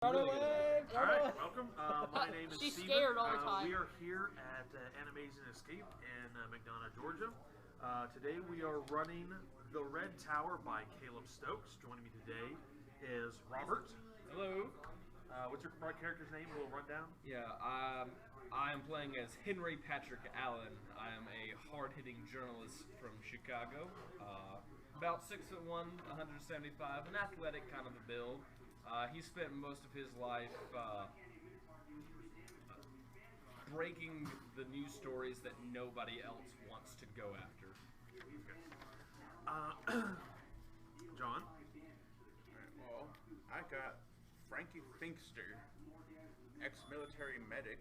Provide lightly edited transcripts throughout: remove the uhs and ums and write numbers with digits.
Run away! All right, welcome. My name is She's Steven. scared all the time. We are here at Animazing Escape in McDonough, Georgia. Today we are running The Red Tower by Caleb Stokes. Joining me today is Robert. Hello. What's your character's name? A little rundown. Yeah, I am playing as Henry Patrick Allen. I am a hard-hitting journalist from Chicago. About 6'1", 175, an athletic kind of a build. He spent most of his life breaking the news stories that nobody else wants to go after. John. Alright, well, I got Frankie Finkster, ex-military medic,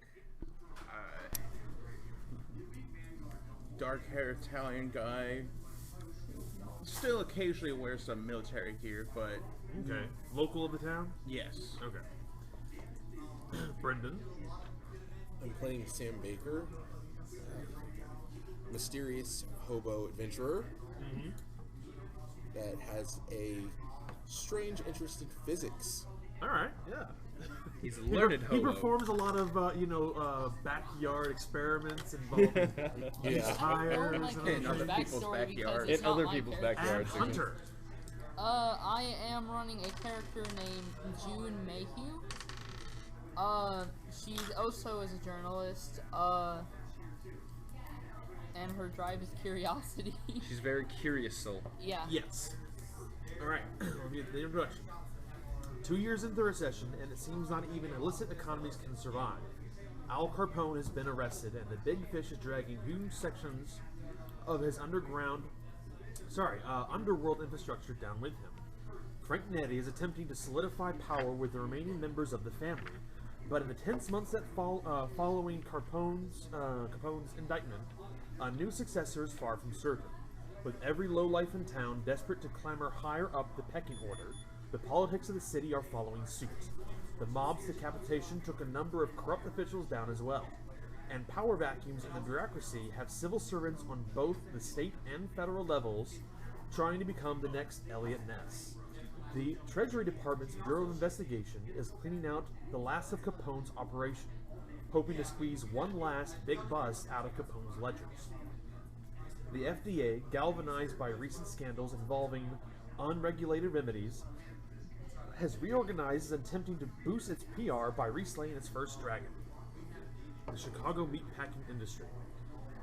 dark-haired Italian guy. Still occasionally wears some military gear, but... Okay. Local of the town? Yes. Okay. Brenden. I'm playing Sam Baker, mysterious hobo adventurer that has a strange interest in physics. All right. Yeah. He's a learned hobo. He performs a lot of, backyard experiments involving tires In and other people's backyard. In other people's backyards. Hunter. I am running a character named Mayhew. She's also as a journalist. And her drive is curiosity. She's a very curious soul. Yeah. Yes. All right. Let me get the introduction. 2 years into the recession, and it seems not even illicit economies can survive. Al Capone has been arrested, and the big fish is dragging huge sections of his underworld infrastructure down with him. Frank Netti is attempting to solidify power with the remaining members of the family, but in the tense months that following Capone's indictment, a new successor is far from certain. With every lowlife in town desperate to clamber higher up the pecking order, the politics of the city are following suit. The mob's decapitation took a number of corrupt officials down as well, and power vacuums in the bureaucracy have civil servants on both the state and federal levels trying to become the next Elliot Ness. The Treasury Department's Bureau of Investigation is cleaning out the last of Capone's operation, hoping to squeeze one last big bust out of Capone's ledgers. The FDA, galvanized by recent scandals involving unregulated remedies, has reorganized and attempting to boost its PR by reslaying its first dragon, the Chicago meatpacking industry.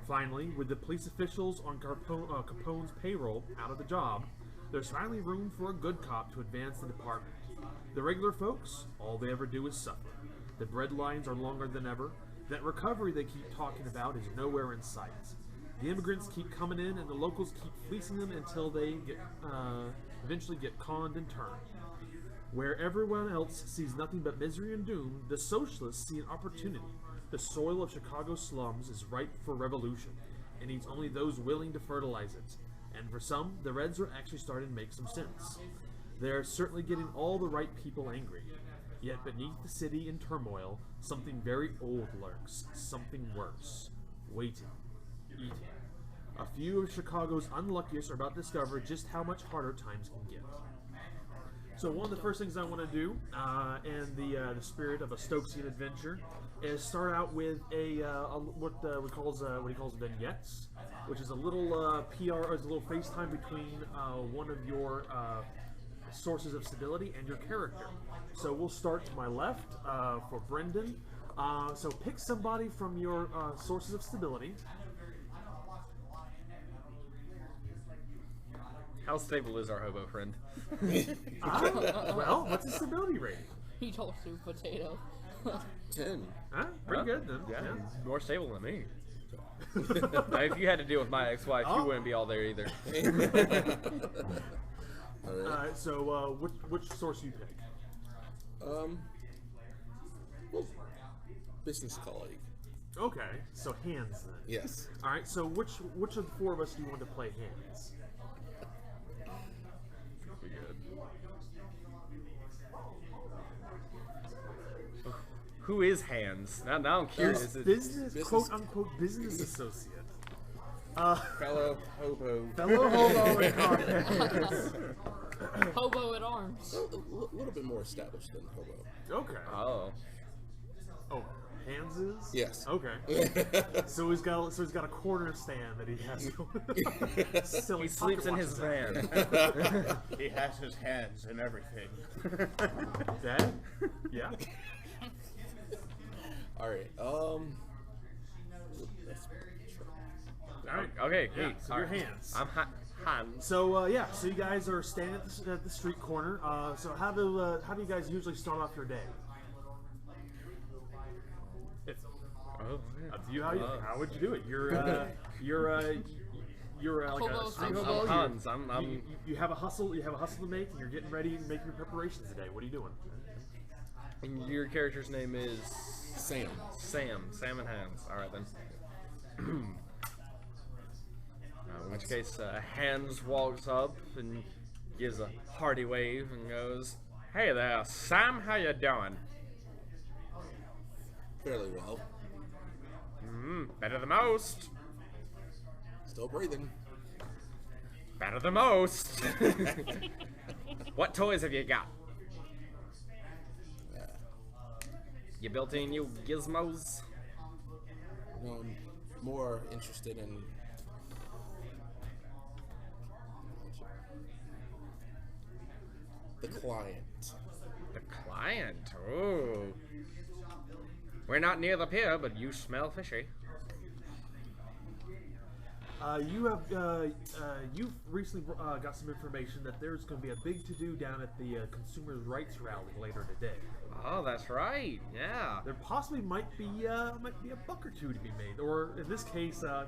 Finally, with the police officials on Capone's payroll out of the job, there's finally room for a good cop to advance the department. The regular folks, all they ever do is suffer. The bread lines are longer than ever. That recovery they keep talking about is nowhere in sight. The immigrants keep coming in, and the locals keep fleecing them until they eventually get conned and turned. Where everyone else sees nothing but misery and doom, the socialists see an opportunity. The soil of Chicago's slums is ripe for revolution, and needs only those willing to fertilize it. And for some, the Reds are actually starting to make some sense. They're certainly getting all the right people angry. Yet beneath the city in turmoil, something very old lurks, something worse. Waiting. Eating. A few of Chicago's unluckiest are about to discover just how much harder times can get. So one of the first things I want to do, in the spirit of a Stokesian adventure, is start out with what he calls vignettes, which is a little PR, is a little FaceTime between one of your sources of stability and your character. So we'll start to my left for Brenden. So pick somebody from your sources of stability. How stable is our hobo friend? Well, what's his stability rating? He told Sweet Potato. 10. Huh? Pretty good then. Yeah, he's more stable than me. Now, if you had to deal with my ex-wife, you wouldn't be all there either. Alright. So which source you pick? Well, business colleague. Okay, so hands then. Yes. All right, so which of the four of us do you want to play hands? Pretty good. Who is Hans? Now I'm curious. Business, quote unquote, business associate. Fellow hobo. Fellow hobo in contest. Hobo at arms. A little bit more established than hobo. Okay. Oh. Oh, hands is? Yes. Okay. so he's got a corner stand that he has. Silly He sleeps pocket in his watches van. He has his hands in everything. at. Dad? Yeah. All right. Let's try. All right. Okay. Yeah, Hey, so all your right. hands. I'm hands. So so you guys are standing at the street corner. So how do you guys usually start off your day? It's Oh, yeah. up to you. How would you do it? You're like Hobo a street street hobo. hobo. Hans. You have a hustle. You have a hustle to make, and you're getting ready and making your preparations today. What are you doing? And your character's name is Sam. Sam. Sam and Hans. All right then. In which case, Hans walks up and gives a hearty wave and goes, "Hey there, Sam. How you doing?" Fairly well. Better than most. Still breathing. Better than most. What toys have you got? You built in new gizmos? No, I'm more interested in the client. The client? Ooh. We're not near the pier, but you smell fishy. You've recently got some information that there's going to be a big to-do down at the Consumer Rights Rally later today. Oh, that's right. Yeah. There possibly might be a buck or two to be made, or in this case, a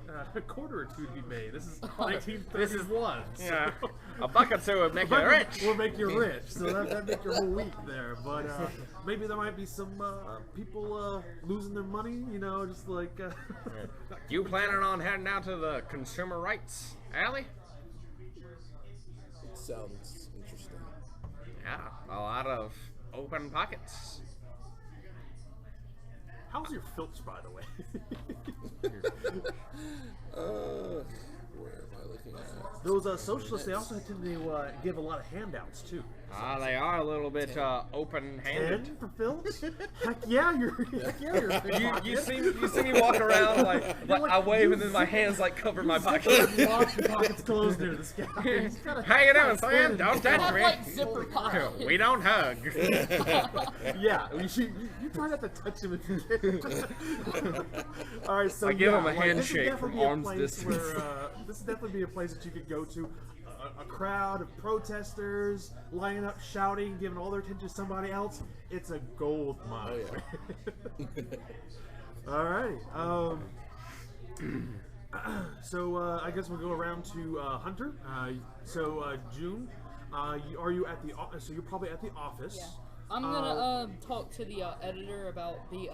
quarter or two to be made. This is 1931. Yeah. So A buck or two would make you rich. will make you rich, so that'd make your whole week there. But maybe there might be some people losing their money, you know, just like. You planning on heading out to the Consumer Rights Alley? It sounds interesting. Yeah. A lot of open pockets. How's your filch, by the way? Where am I looking at? Those socialists, they also tend to give a lot of handouts too. They are a little bit open-handed. 10 for filch? Heck yeah, you're. You see me walk around like I wave and then my hands like cover my pocket. Lock your pockets closed near this guy. How you doing, Sam? Don't touch Have me. like zipper pockets. We don't hug. Yeah, you try not to touch him if you can. All right, so I give him a this would handshake definitely from be a arm's place distance. Where, this would definitely be a place that you could go to. A crowd of protesters lining up, shouting, giving all their attention to somebody else. It's a gold mine. Oh, yeah. All right. So I guess we'll go around to Hunter. June, are you at the office? So you're probably at the office. Yeah. I'm gonna talk to the editor about the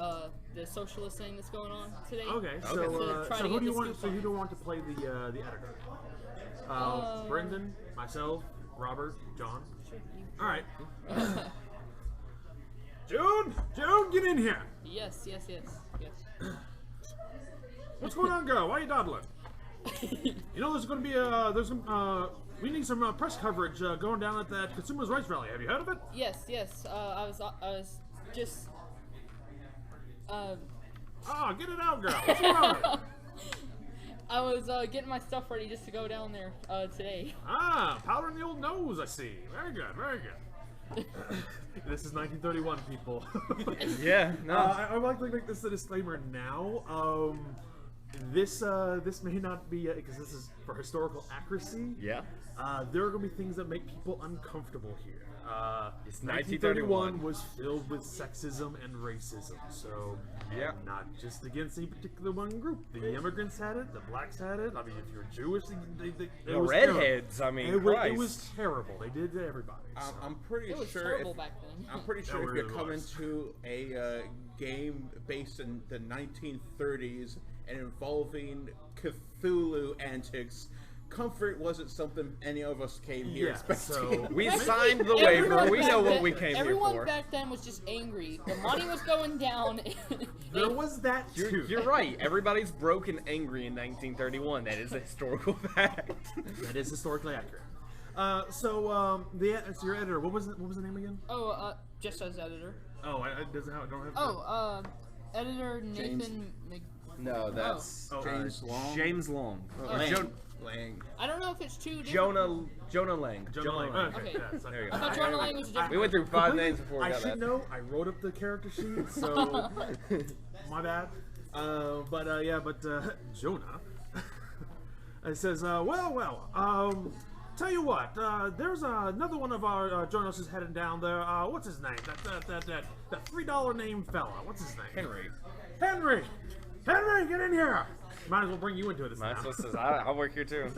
socialist thing that's going on today. Okay. To So, try so to who get do you this want? scoop So on. who do you want to play the editor? Brenden, myself, Robert, John. Sure, you- All right. June, get in here. Yes. What's going on, girl? Why are you dawdling? You know, there's going to be we need some press coverage going down at that Consumers' Rights Rally. Have you heard of it? Yes. I was just. Get it out, girl. What's going on? I was getting my stuff ready just to go down there today. Powdering the old nose, I see. Very good. This is 1931, people. Yeah, no. I would like to make this a disclaimer now. This may not be, because this is for historical accuracy. Yeah. There are going to be things that make people uncomfortable here. It's 1931 was filled with sexism and racism, so Yeah. not just against any particular one group. The immigrants had it, the blacks had it. I mean, if you're Jewish, The redheads, I mean, it Christ. was terrible. They did to everybody. So. I'm pretty It was sure. terrible back then. I'm pretty sure It if you're really coming was. to a game based in the 1930s and involving Cthulhu antics, comfort wasn't something any of us came here expecting. so We signed the waiver. We know what we came here Everyone for. back then was just angry. The money was going down. there was that too. You're right. Everybody's broke and angry in 1931. That is a historical fact. That is historically accurate. So your editor. What was the name again? Oh, just as editor. Oh, I doesn't have. I don't have. Oh, editor Nathan. No, that's James Long. James Long. Lang. Lang. I don't know if it's two different. Jonah Lang. Jonah Lang. Okay. Yeah, it's There you I go. thought Jonah Lang was a different. We went through 5 names before we I got should that. know. I wrote up the character sheet, so my bad. But Jonah. It says, tell you what, there's another one of our journalists heading down there. What's his name? That $3 name fella. What's his name? Henry, get in here. Might as well bring you into this now. I'll work here too.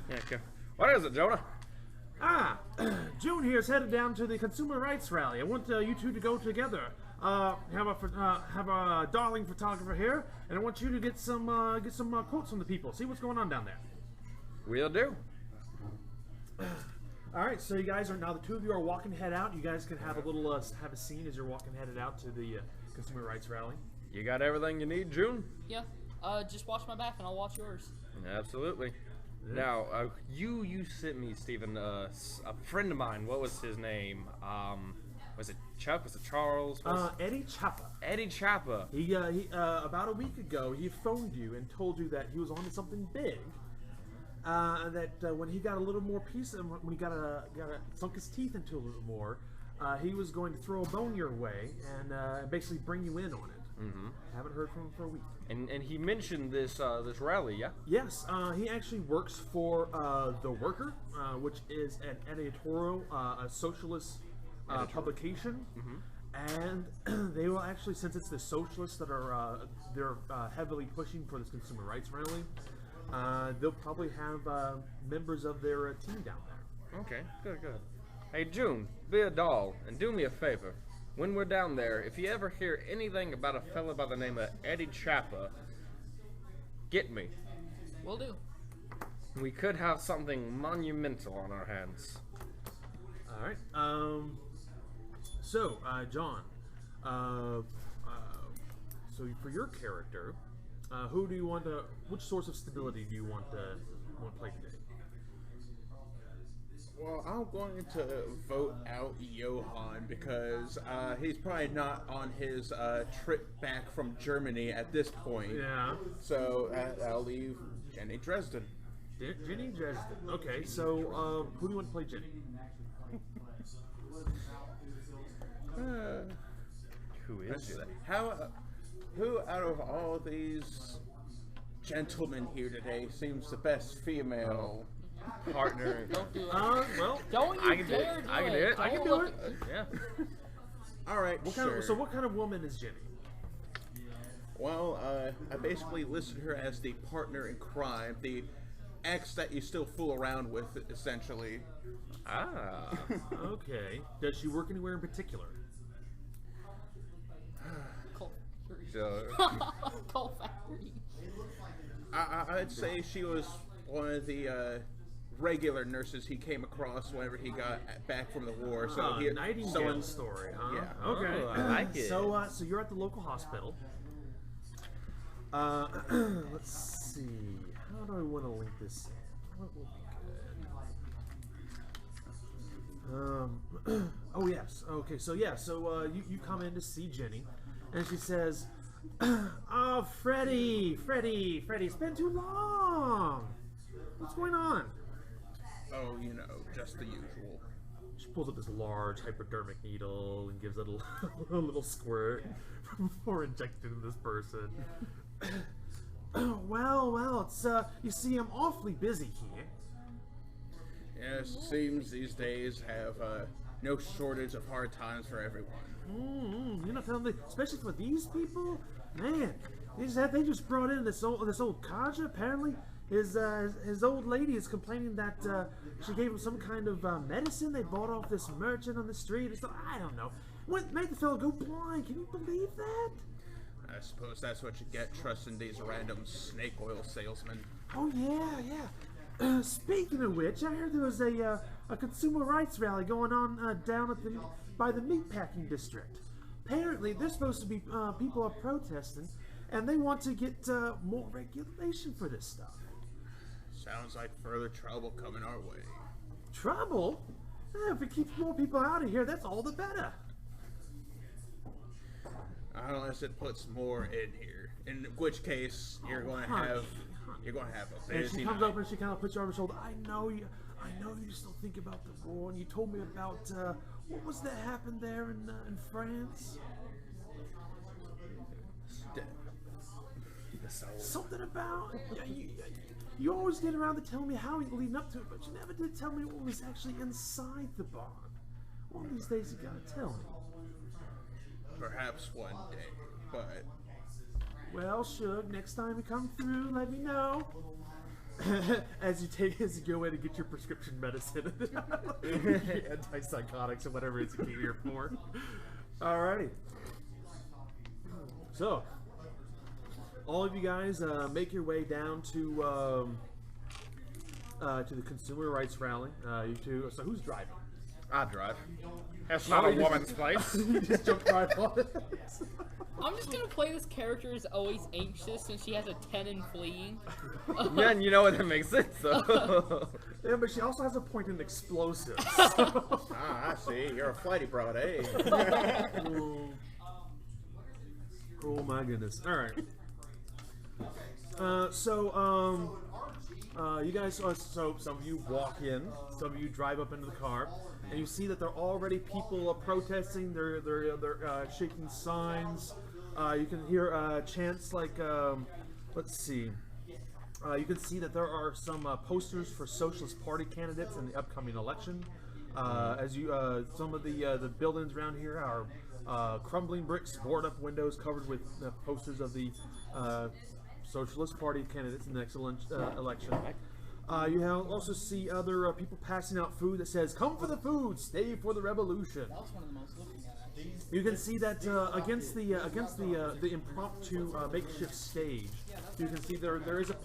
Yeah, okay. What is it, Jonah? June here is headed down to the consumer rights rally. I want you two to go together. Have a darling photographer here, and I want you to get some quotes from the people. See what's going on down there. We'll do. All right, so you guys are now the two of you are walking head out. You guys can have a little have a scene as you're walking headed out to the consumer rights rally. You got everything you need, June? Yeah. Just watch my back and I'll watch yours. Absolutely. Now, you sent me, Stephen, a friend of mine. What was his name? Was it Chuck? Was it Charles? Eddie Chapa. Eddie Chapa. He about a week ago, he phoned you and told you that he was onto something big. That when he got a little more peace, and when he got sunk his teeth into a little more, he was going to throw a bone your way and basically bring you in on it. Mm-hmm. Haven't heard from him for a week. And he mentioned this rally, yeah? Yes, he actually works for The Worker, which is an editorial, a socialist publication. Mm-hmm. And they will actually, since it's the socialists that are they're heavily pushing for this consumer rights rally, they'll probably have members of their team down there. Okay, good. Hey, June, be a doll and do me a favor. When we're down there, if you ever hear anything about a fella by the name of Eddie Chapa, get me. Will do. We could have something monumental on our hands. All right. So, John, so for your character, who do you want to? Which source of stability do you want to play today? Well, I'm going to vote out Johann because he's probably not on his trip back from Germany at this point. Yeah. So I'll leave Jenny Dresden. Jenny Dresden. Okay, so who do you want to play Jenny? Who is it? Who out of all these gentlemen here today seems the best female Partner. Don't do it. Well, Don't you I can do dare it. do I can it. do it. I Don't can do look it. at me. Yeah. All right, what kind of woman is Jenny? Well, I basically listed her as the partner in crime, the ex that you still fool around with, essentially. Ah. Okay. Does she work anywhere in particular? Coal factory. So, Coal factory. I'd say she was one of the regular nurses he came across whenever he got back from the war. So Nightingale story, huh? Yeah. Okay. Oh, I like it. So you're at the local hospital. Let's see. How do I want to link this in? What will be good? Oh yes. Okay. So you come in to see Jenny, and she says, "Oh, Freddie, it's been too long. What's going on?" Oh, just the usual. She pulls up this large hypodermic needle and gives it a little squirt before injecting into this person. Well, it's you see, I'm awfully busy here. Yes, it seems these days have no shortage of hard times for everyone. You're not telling me, especially for these people, man. They just brought in this old codger. Apparently, his old lady is complaining that she gave him some kind of medicine they bought off this merchant on the street. Or something. I don't know. What made the fellow go blind? Can you believe that? I suppose that's what you get trusting these random snake oil salesmen. Oh yeah. Speaking of which, I heard there was a consumer rights rally going on down at by the meatpacking district. Apparently, there's supposed to be people are protesting, and they want to get more regulation for this stuff. Sounds like further trouble coming our way. Trouble? If it keeps more people out of here, that's all the better. Unless it puts more in here, in which case you're going to have a And busy she comes night. up and she kind of puts your arm on her shoulder. I know you still think about the war, and you told me about what was that happened there in France? Something about you always get around to telling me how you leading up to it, but you never did tell me what was actually inside the barn. One of these days you gotta tell me. Perhaps one day, but Well, Shug, next time you come through, let me know. As you go in and get your prescription medicine, antipsychotics or whatever it is you came here for. Alrighty. So, all of you guys make your way down to the Consumer Rights Rally. You two. So who's driving? I drive. That's not a woman's place. You just jumped right on it. I'm just gonna play this character as always anxious since she has a 10 in fleeing. Yeah, and you know what, that makes sense, though. Yeah, but she also has a point in explosives. I see. You're a flighty broad, eh? Oh my goodness. All right. You guys, so some of you walk in, some of you drive up into the car, and you see that there are already people protesting. They're shaking signs. You can hear chants like, let's see. You can see that there are some posters for Socialist Party candidates in the upcoming election. Some of the buildings around here are crumbling bricks, boarded up windows covered with posters of the Socialist Party candidates in the next election. You also see other people passing out food that says, "Come for the food, stay for the revolution." That was one of the most looking at. You can see that against the impromptu makeshift stage, you can see there is a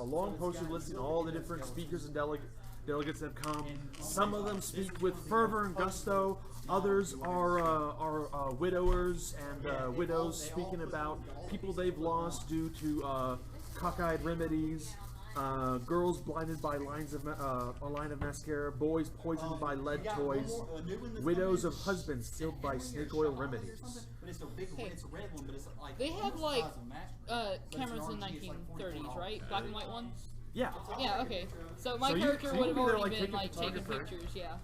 long poster listing all the different speakers and delegates that have come. Some of them speak with fervor and gusto. Others are widowers and widows speaking about people they've lost due to cockeyed remedies. Girls blinded by a line of mascara, boys poisoned by lead toys, widows of husbands killed by snake oil remedies. But it's a big one, it's a red one, but it's like They have like size cameras in 1930s, right? Black and white ones. Yeah. Yeah. Okay. So my So you- character so you would have can be there, already like, been like taking taking photography. pictures. Yeah.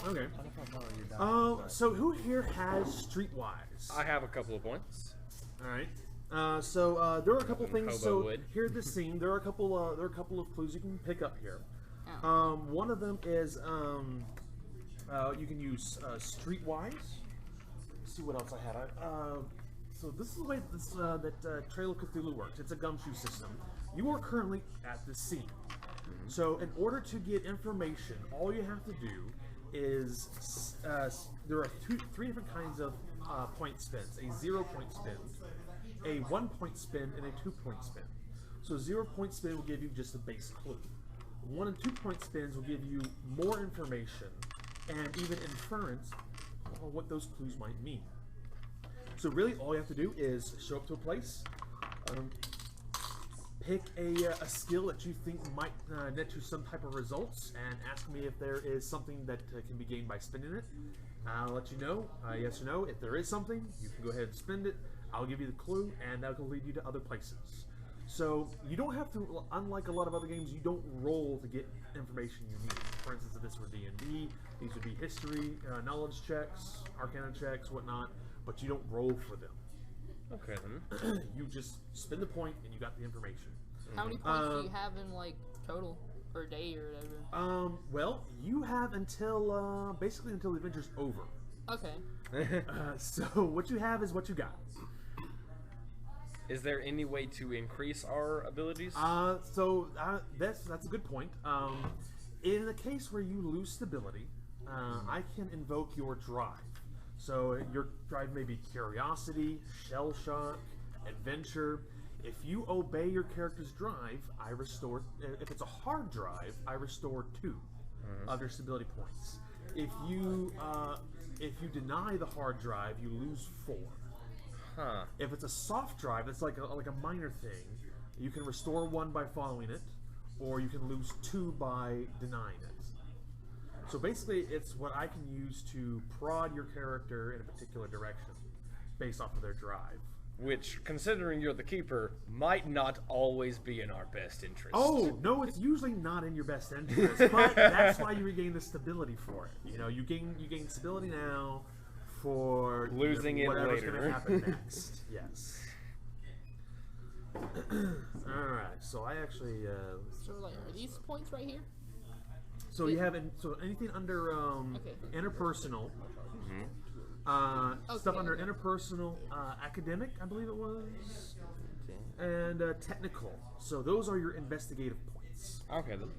Okay. So who here has Streetwise? I have a couple of points. All right. There are a couple things. Hobo So would. here's the scene. There are a couple of clues you can pick up here. Oh. One of them is you can use Streetwise. Let's see what else I had. So this is the way that Trail of Cthulhu works. It's a gumshoe system. You are currently at the scene. So in order to get information, all you have to do is there are three different kinds of point spins: a 0-point spin, a 1-point spin, and a 2-point spin. So 0-point spin will give you just a base clue. 1 and 2-point spins will give you more information and even inference on what those clues might mean. So really all you have to do is show up to a place, pick a skill that you think might net you some type of results, and ask me if there is something that can be gained by spending it. I'll let you know, yes or no. If there is something, you can go ahead and spend it. I'll give you the clue, and that will lead you to other places. So you don't have to, unlike a lot of other games, you don't roll to get information you need. For instance, if this were D&D, these would be history, knowledge checks, arcana checks, whatnot, but you don't roll for them. Okay, then. You just spend the point, and you got the information. How many points do you have in like total per day or whatever? Well, you have until, basically until the adventure's over. Okay. So what you have is what you got. Is there any way to increase our abilities? That's a good point. In the case where you lose stability, I can invoke your drive. So your drive may be curiosity, shell shock, adventure. If you obey your character's drive, I restore. If it's a hard drive, I restore 2 of your stability points. If you deny the hard drive, you lose 4. Huh. If it's a soft drive, it's like a minor thing. You can restore 1 by following it, or you can lose 2 by denying it. So basically, it's what I can use to prod your character in a particular direction based off of their drive. Which, considering you're the keeper, might not always be in our best interest. Oh, no, it's usually not in your best interest, but that's why you regain the stability for it. You know, you gain stability now for losing whatever's it going to later. happen next. Yes. Alright, so I actually... So like, are these points right here? so you have anything under Okay. interpersonal, stuff under interpersonal, academic, I believe it was, and technical. So those are your investigative points. Okay, then.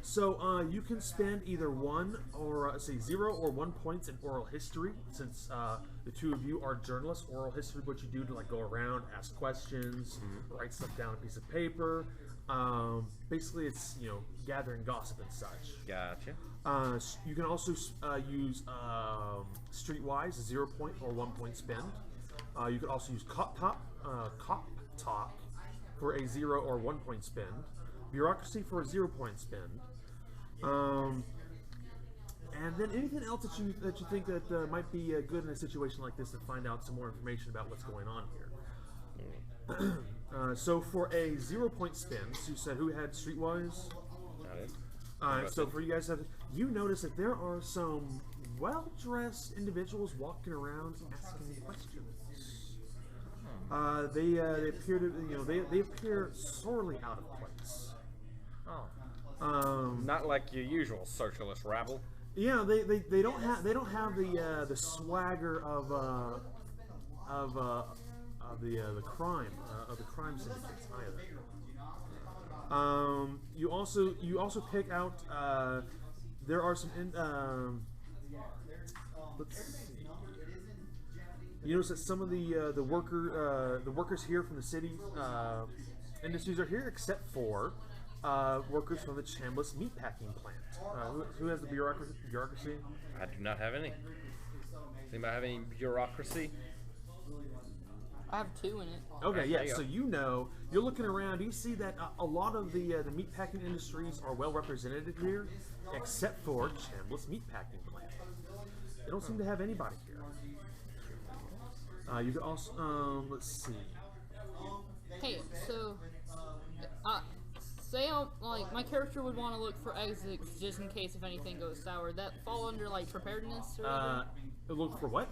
So you can spend either 1 or say 0 or 1 points in oral history, since the two of you are journalists. Oral history, what you do to like go around, ask questions, write stuff down on a piece of paper. Basically, it's gathering gossip and such. Gotcha. You can also use streetwise 0 point or 1 point spend. You can also use cop talk for a 0 or 1 point spend. Bureaucracy for a 0 point spend. And then anything else that you think that might be good in a situation like this to find out some more information about what's going on here. So for a 0 point spin, so you said who had streetwise? So for you guys, you notice that there are some well-dressed individuals walking around asking questions. They appear to they appear sorely out of place. Not like your usual socialist rabble. Yeah, they don't have the swagger of the crime syndicates either. You also pick out there are some let's see. You notice that some of the workers here from the city industries are here, except for workers from the Chambliss meatpacking plant. Who has the bureaucracy? I do not have any. Does anybody have any bureaucracy? I have 2 in it. Okay, yeah. you So you're looking around. You see that a lot of the meatpacking industries are well represented here, except for Chambliss meatpacking plant. They don't seem to have anybody here. You could also let's see. Hey, so say like my character would want to look for exits just in case if anything goes sour. That fall under like preparedness or whatever? Look for what?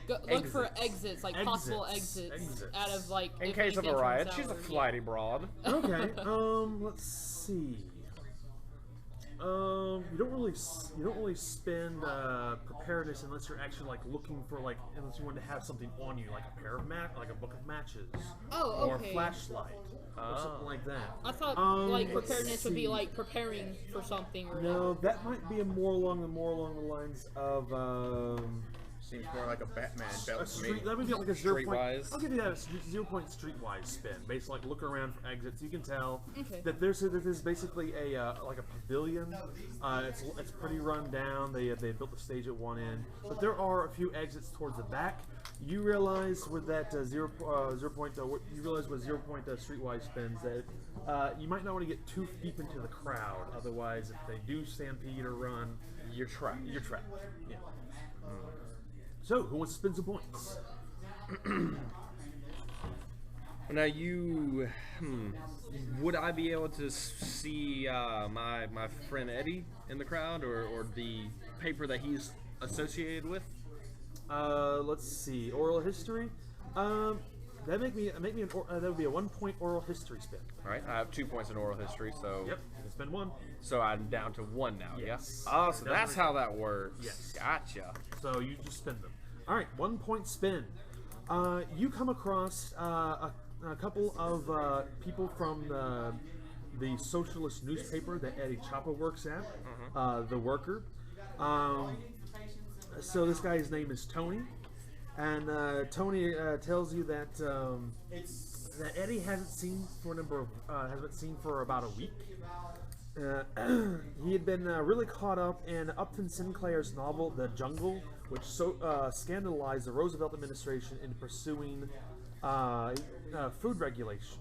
Look for exits, like possible exits out of like. In if case of a anything riot, turns she's a sour, flighty broad. Okay. Let's see. You don't really spend preparedness unless you're actually like looking for unless you want to have something on you, like a pair of like a book of matches. Oh, Or okay. a flashlight. Or something like that. I thought like preparedness would be like preparing for something or No, that might be more along the lines of Seems more like a Batman belt a to me. street. That would be like a 0 point. Streetwise. I'll give you that 0 point streetwise spin. Basically, like look around for exits. You can tell Okay. that there's basically a like a pavilion. It's pretty run down. They built the stage at one end, but there are a few exits towards the back. You realize with that 0 point streetwise spins that you might not want to get too deep into the crowd. Otherwise, if they do stampede or run, You're trapped. you're trapped. Yeah. So, who wants to spin some points? Now would I be able to see my friend Eddie in the crowd, or the paper that he's associated with? Let's see. Oral history. That would be a 1 point oral history spin. All right, I have 2 points in oral history, so Yep. You can spend 1. so I'm down to 1 now. Yes. Yeah. Oh, so Down that's to- how that works. Yes. Gotcha. So you just spend them. All right. 1 point spin. You come across a couple of people from the socialist newspaper that Eddie Chapa works at. The Worker. So this guy's name is Tony. And Tony tells you that that Eddie hasn't seen for about a week. He had been really caught up in Upton Sinclair's novel *The Jungle*, which scandalized the Roosevelt administration in pursuing food regulation.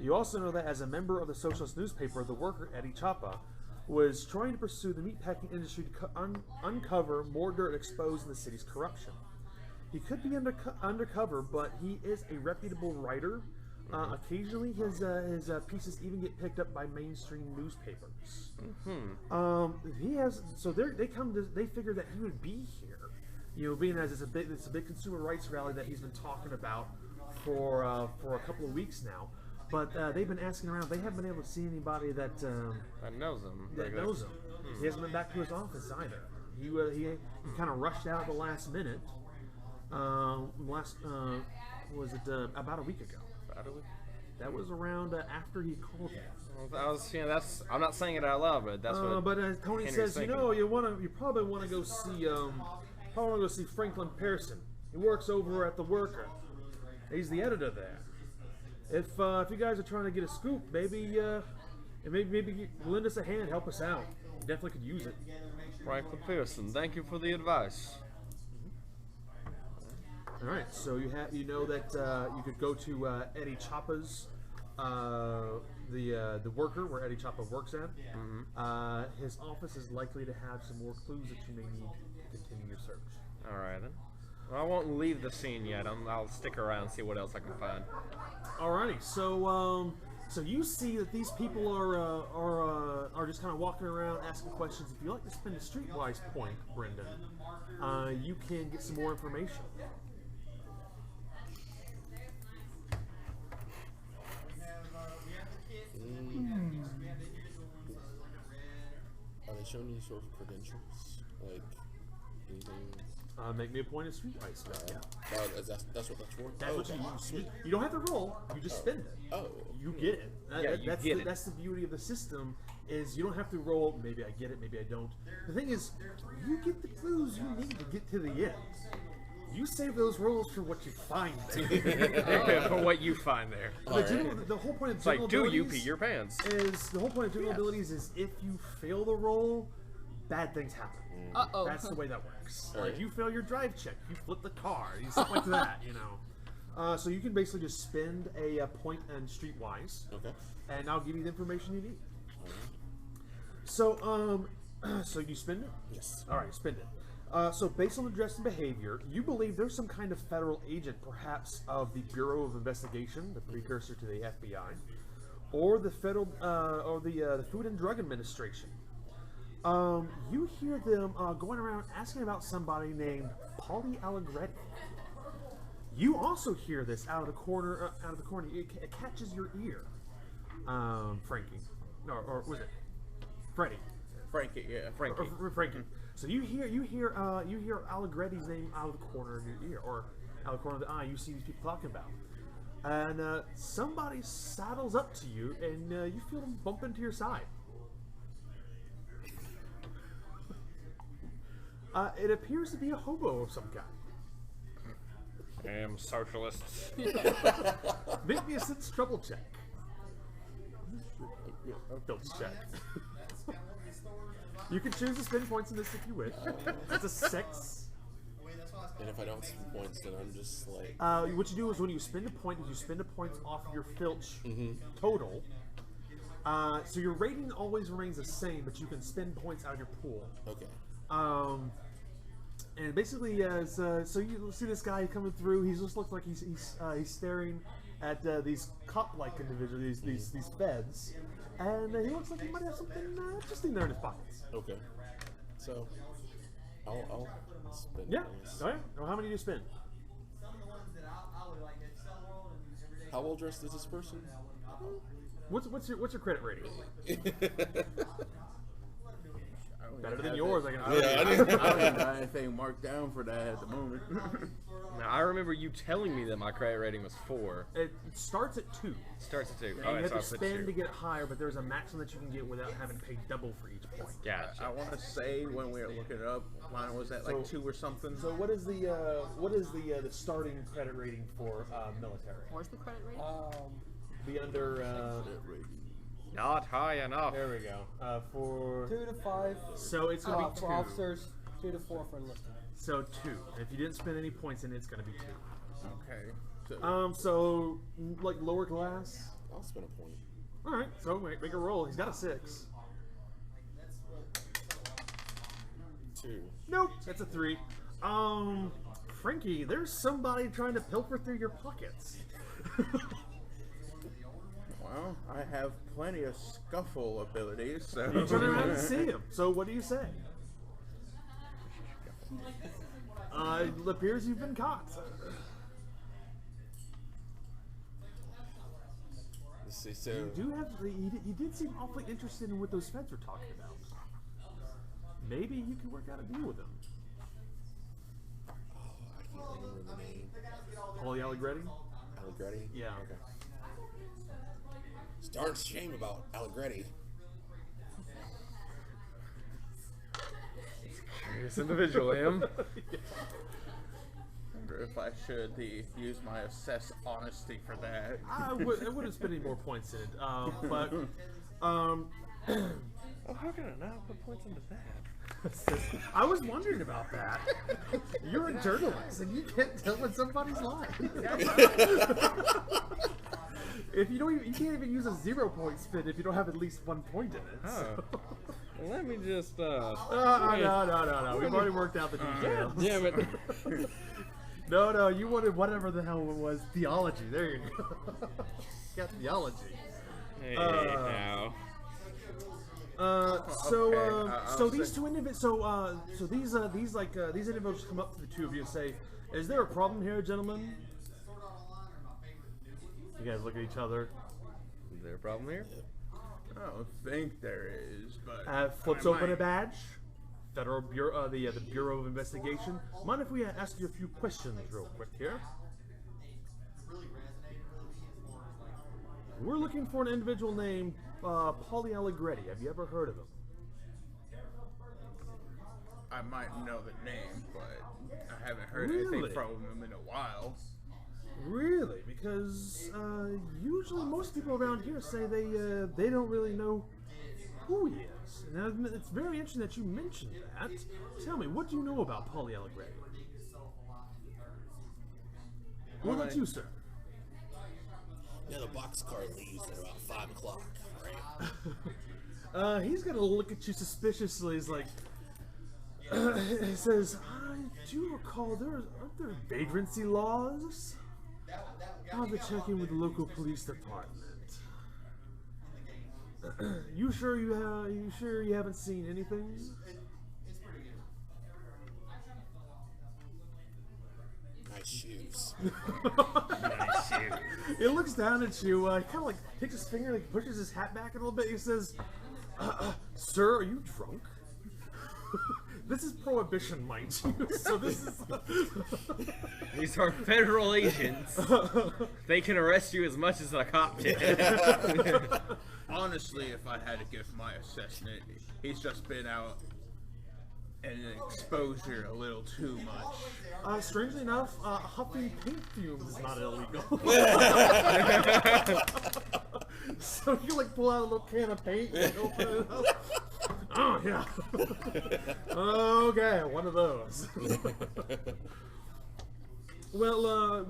You also know that as a member of the socialist newspaper, the worker Eddie Chapa was trying to pursue the meatpacking industry to uncover more dirt exposed in the city's corruption. He could be undercover, but he is a reputable writer. Occasionally, his pieces even get picked up by mainstream newspapers. He has they figure that he would be here, being as it's a big consumer rights rally that he's been talking about for a couple of weeks now. But they've been asking around. They haven't been able to see anybody that knows him. He hasn't been back to his office either. He kind of rushed out at the last minute. Was it about a week ago? That was around after he called me. I'm not saying it out loud, but that's what. But Tony says, you probably want to go see Franklin Pearson. He works over at the Worker. He's the editor there. If you guys are trying to get a scoop, maybe lend us a hand, help us out. We definitely could use it. Franklin Pearson, thank you for the advice. All right, so you know that you could go to Eddie Chapa's, the Worker, where Eddie Chapa works at. His office is likely to have some more clues that you may need to continue your search. All right then. Well, I won't leave the scene yet. I'll stick around and see what else I can find. Alrighty, so you see that these people are just kind of walking around asking questions. If you like to spend a streetwise point, Brenden, you can get some more information. Are they showing any sort of credentials? Like anything? Make me a point of streetwise spell. Yeah. That's what that's for? That's what you use. You don't have to roll. You just spend it. Oh. You get it. That's the beauty of the system, is you don't have to roll. Maybe I get it, maybe I don't. The thing is, you get the clues you need to get to the end. You save those rolls for what you find there. For what you find there. The whole point of it's like, do you pee abilities your pants? is the whole point of general abilities is if you fail the roll, bad things happen. Uh-oh. That's the way that works. All Like right. you fail your drive check, you flip the car, stuff like that. So you can basically just spend a point on streetwise, Okay. and I'll give you the information you need. Alright. So you spend it. Yes. All right, spend it. So based on the dress and behavior, you believe there's some kind of federal agent, perhaps of the Bureau of Investigation, the precursor to the FBI, or the federal, or the Food and Drug Administration. You hear them going around asking about somebody named Polly Allegretti. You also hear this out of the corner. It catches your ear, Frankie, or was it Freddie? Frankie, yeah. Frankie. Or Frankie. So you hear Allegretti's name out of the corner of your ear, or out of the corner of the eye. You see these people talking about, and somebody saddles up to you, and you feel them bump into your side. It appears to be a hobo of some kind. Damn socialists. Make me a sense trouble check. Don't check. You can choose to spend points in this if you wish. It's a 6. And if I don't spend points, then I'm just like. What you do is when you spend a point, you spend a point off your filch total. So your rating always remains the same, but you can spend points out of your pool. Okay. And basically, so you see this guy coming through. He just looks like he's staring at these cop-like individuals, these feds, and he looks like he might have something interesting there in his pockets. Okay. So, I'll spend. Yeah. Points. Oh yeah. Well, how many do you spend? How well dressed is this person? What's your credit rating? Better than have yours, that. I can. I don't have anything marked down for that at the moment. Now, I remember you telling me that my credit rating was 4. It starts at 2. Starts at 2. And Oh, you have so to I put spend 2. to get higher, but there's a maximum that you can get without having to pay double for each point. Gotcha. I want to say when we were looking it up, mine was at like 2 or something. So what is the starting credit rating for military? Where's the credit rating? Be under. Credit rating. Not high enough. There we go. For 2 to 5 so it's gonna be 2. for officers, 2 to 4 for enlisted. So 2. If you didn't spend any points in it, it's gonna be 2. Okay. So, So like lower class. I'll spend a point. All right, so make a roll. He's got a 6. 2. Nope, that's a 3. Frankie, there's somebody trying to pilfer through your pockets. Well, I have plenty of scuffle abilities, so... You turn around and see him. So what do you say? It appears you've been caught. Let's see, so... You did seem awfully interested in what those feds were talking about. Maybe you can work out a deal with them. Oh, I can't remember the name. Paulie Allegretti? Allegretti? Yeah. Okay. It's a darn shame about Allegretti. Curious individual, him. wonder if I should use my assess honesty for that. I wouldn't spend any more points in it, but Oh, how can I not put points into that? I was wondering about that. You're a journalist, and you can't tell when somebody's lying. If you don't, you can't even use a 0-point spin if you don't have at least 1 point in it. Oh. Well, let me just. No. We've already worked out the details. Damn it. No, you wanted whatever the hell it was. Theology. There you go. Got theology. Hey, now. So these two individuals. So these individuals come up to the two of you and say, "Is there a problem here, gentlemen?" You guys look at each other. Is there a problem here? I don't think there is, but Flips I open might. a badge. Federal Bureau, the Bureau of Investigation. Mind if we ask you a few questions real quick here? We're looking for an individual named Paulie Allegretti. Have you ever heard of him? I might know the name, but I haven't heard Really? anything from him in a while. Really? Because usually most people around here say they don't really know who he is. And it's very interesting that you mentioned that. Tell me, what do you know about Paulie Allegretti? What about you, sir? Yeah, the boxcar leaves at about 5 o'clock, right? He's gonna look at you suspiciously. He's like, he says, "I do recall aren't there vagrancy laws? I'll be checking with the local police department. You sure you haven't seen anything?" Nice shoes. Nice shoes. He looks down at you, kind of like takes his finger, like pushes his hat back a little bit. He says, "Sir, are you drunk?" This is prohibition, mind you. So this is. These are federal agents. They can arrest you as much as a cop can. Honestly, if I had to give my assessment, he's just been out in exposure a little too much. Strangely enough, huffing paint fumes is not illegal. So you like pull out a little can of paint and open it up. Oh yeah. Okay, one of those. Well,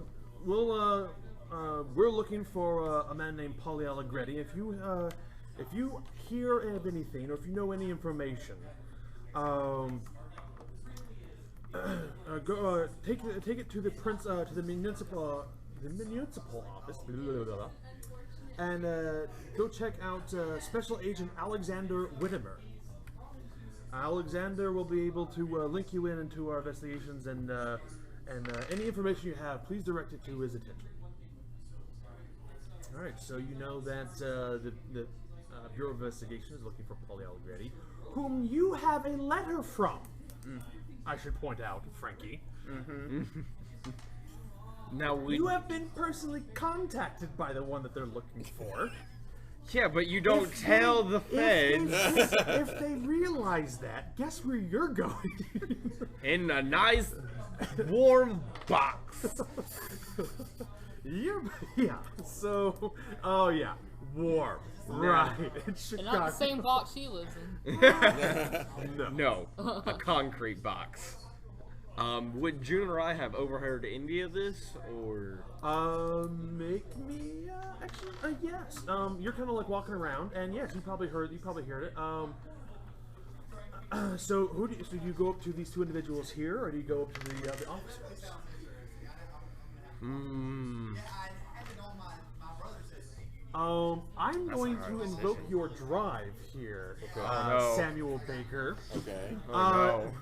we're looking for a man named Paulie Allegretti. If you hear of anything or if you know any information, go take it to the municipal office, and go check out Special Agent Alexander Whittemer. Alexander will be able to link you into our investigations, and any information you have, please direct it to his attention. All right, so you know that the Bureau of Investigation is looking for Paulie Allegretti, whom you have a letter from. I should point out, Frankie. Now You have been personally contacted by the one that they're looking for. Yeah, but you don't tell the feds. If they realize that, guess where you're going? In a nice, warm box. Yeah. So, oh yeah, warm. Right. It's And not the same box he lives in. No. No, a concrete box. Would June or I have overheard any of this, or? Make me actually yes. You're kind of like walking around, and yes, you probably heard it. So do you go up to these two individuals here, or do you go up to the officers? I'm going to invoke your drive here, no. Samuel Baker. Okay. Oh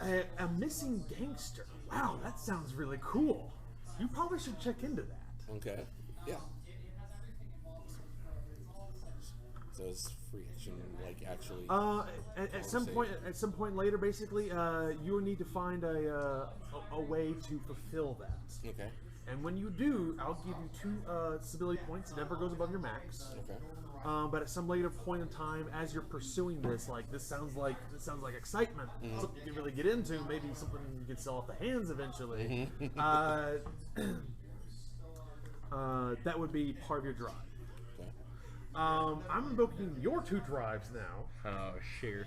no. A missing gangster. Wow, that sounds really cool. You probably should check into that. Okay. Yeah. So it's free action, like actually. At some point later, basically, you will need to find a way to fulfill that. Okay. And when you do, I'll give you 2 stability points. It never goes above your max. Okay. But at some later point in time, as you're pursuing this, like this sounds like excitement. Something you can really get into. Maybe something you can sell off the hands eventually. That would be part of your drive. Okay. I'm invoking your 2 drives now. Oh, sure.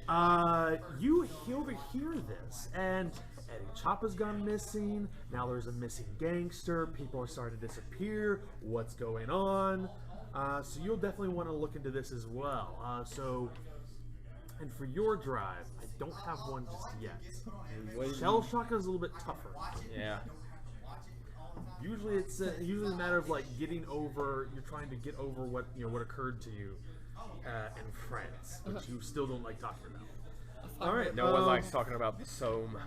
You overhear this, and Eddie Choppa's gone missing. Now there's a missing gangster. People are starting to disappear. What's going on? So you'll definitely want to look into this as well. And for your drive, I don't have one just yet. Shell shock is a little bit tougher. Yeah. Usually it's usually a matter of like getting over. You're trying to get over what occurred to you in France, which you still don't like talking about. All right. No one likes talking about the Somme.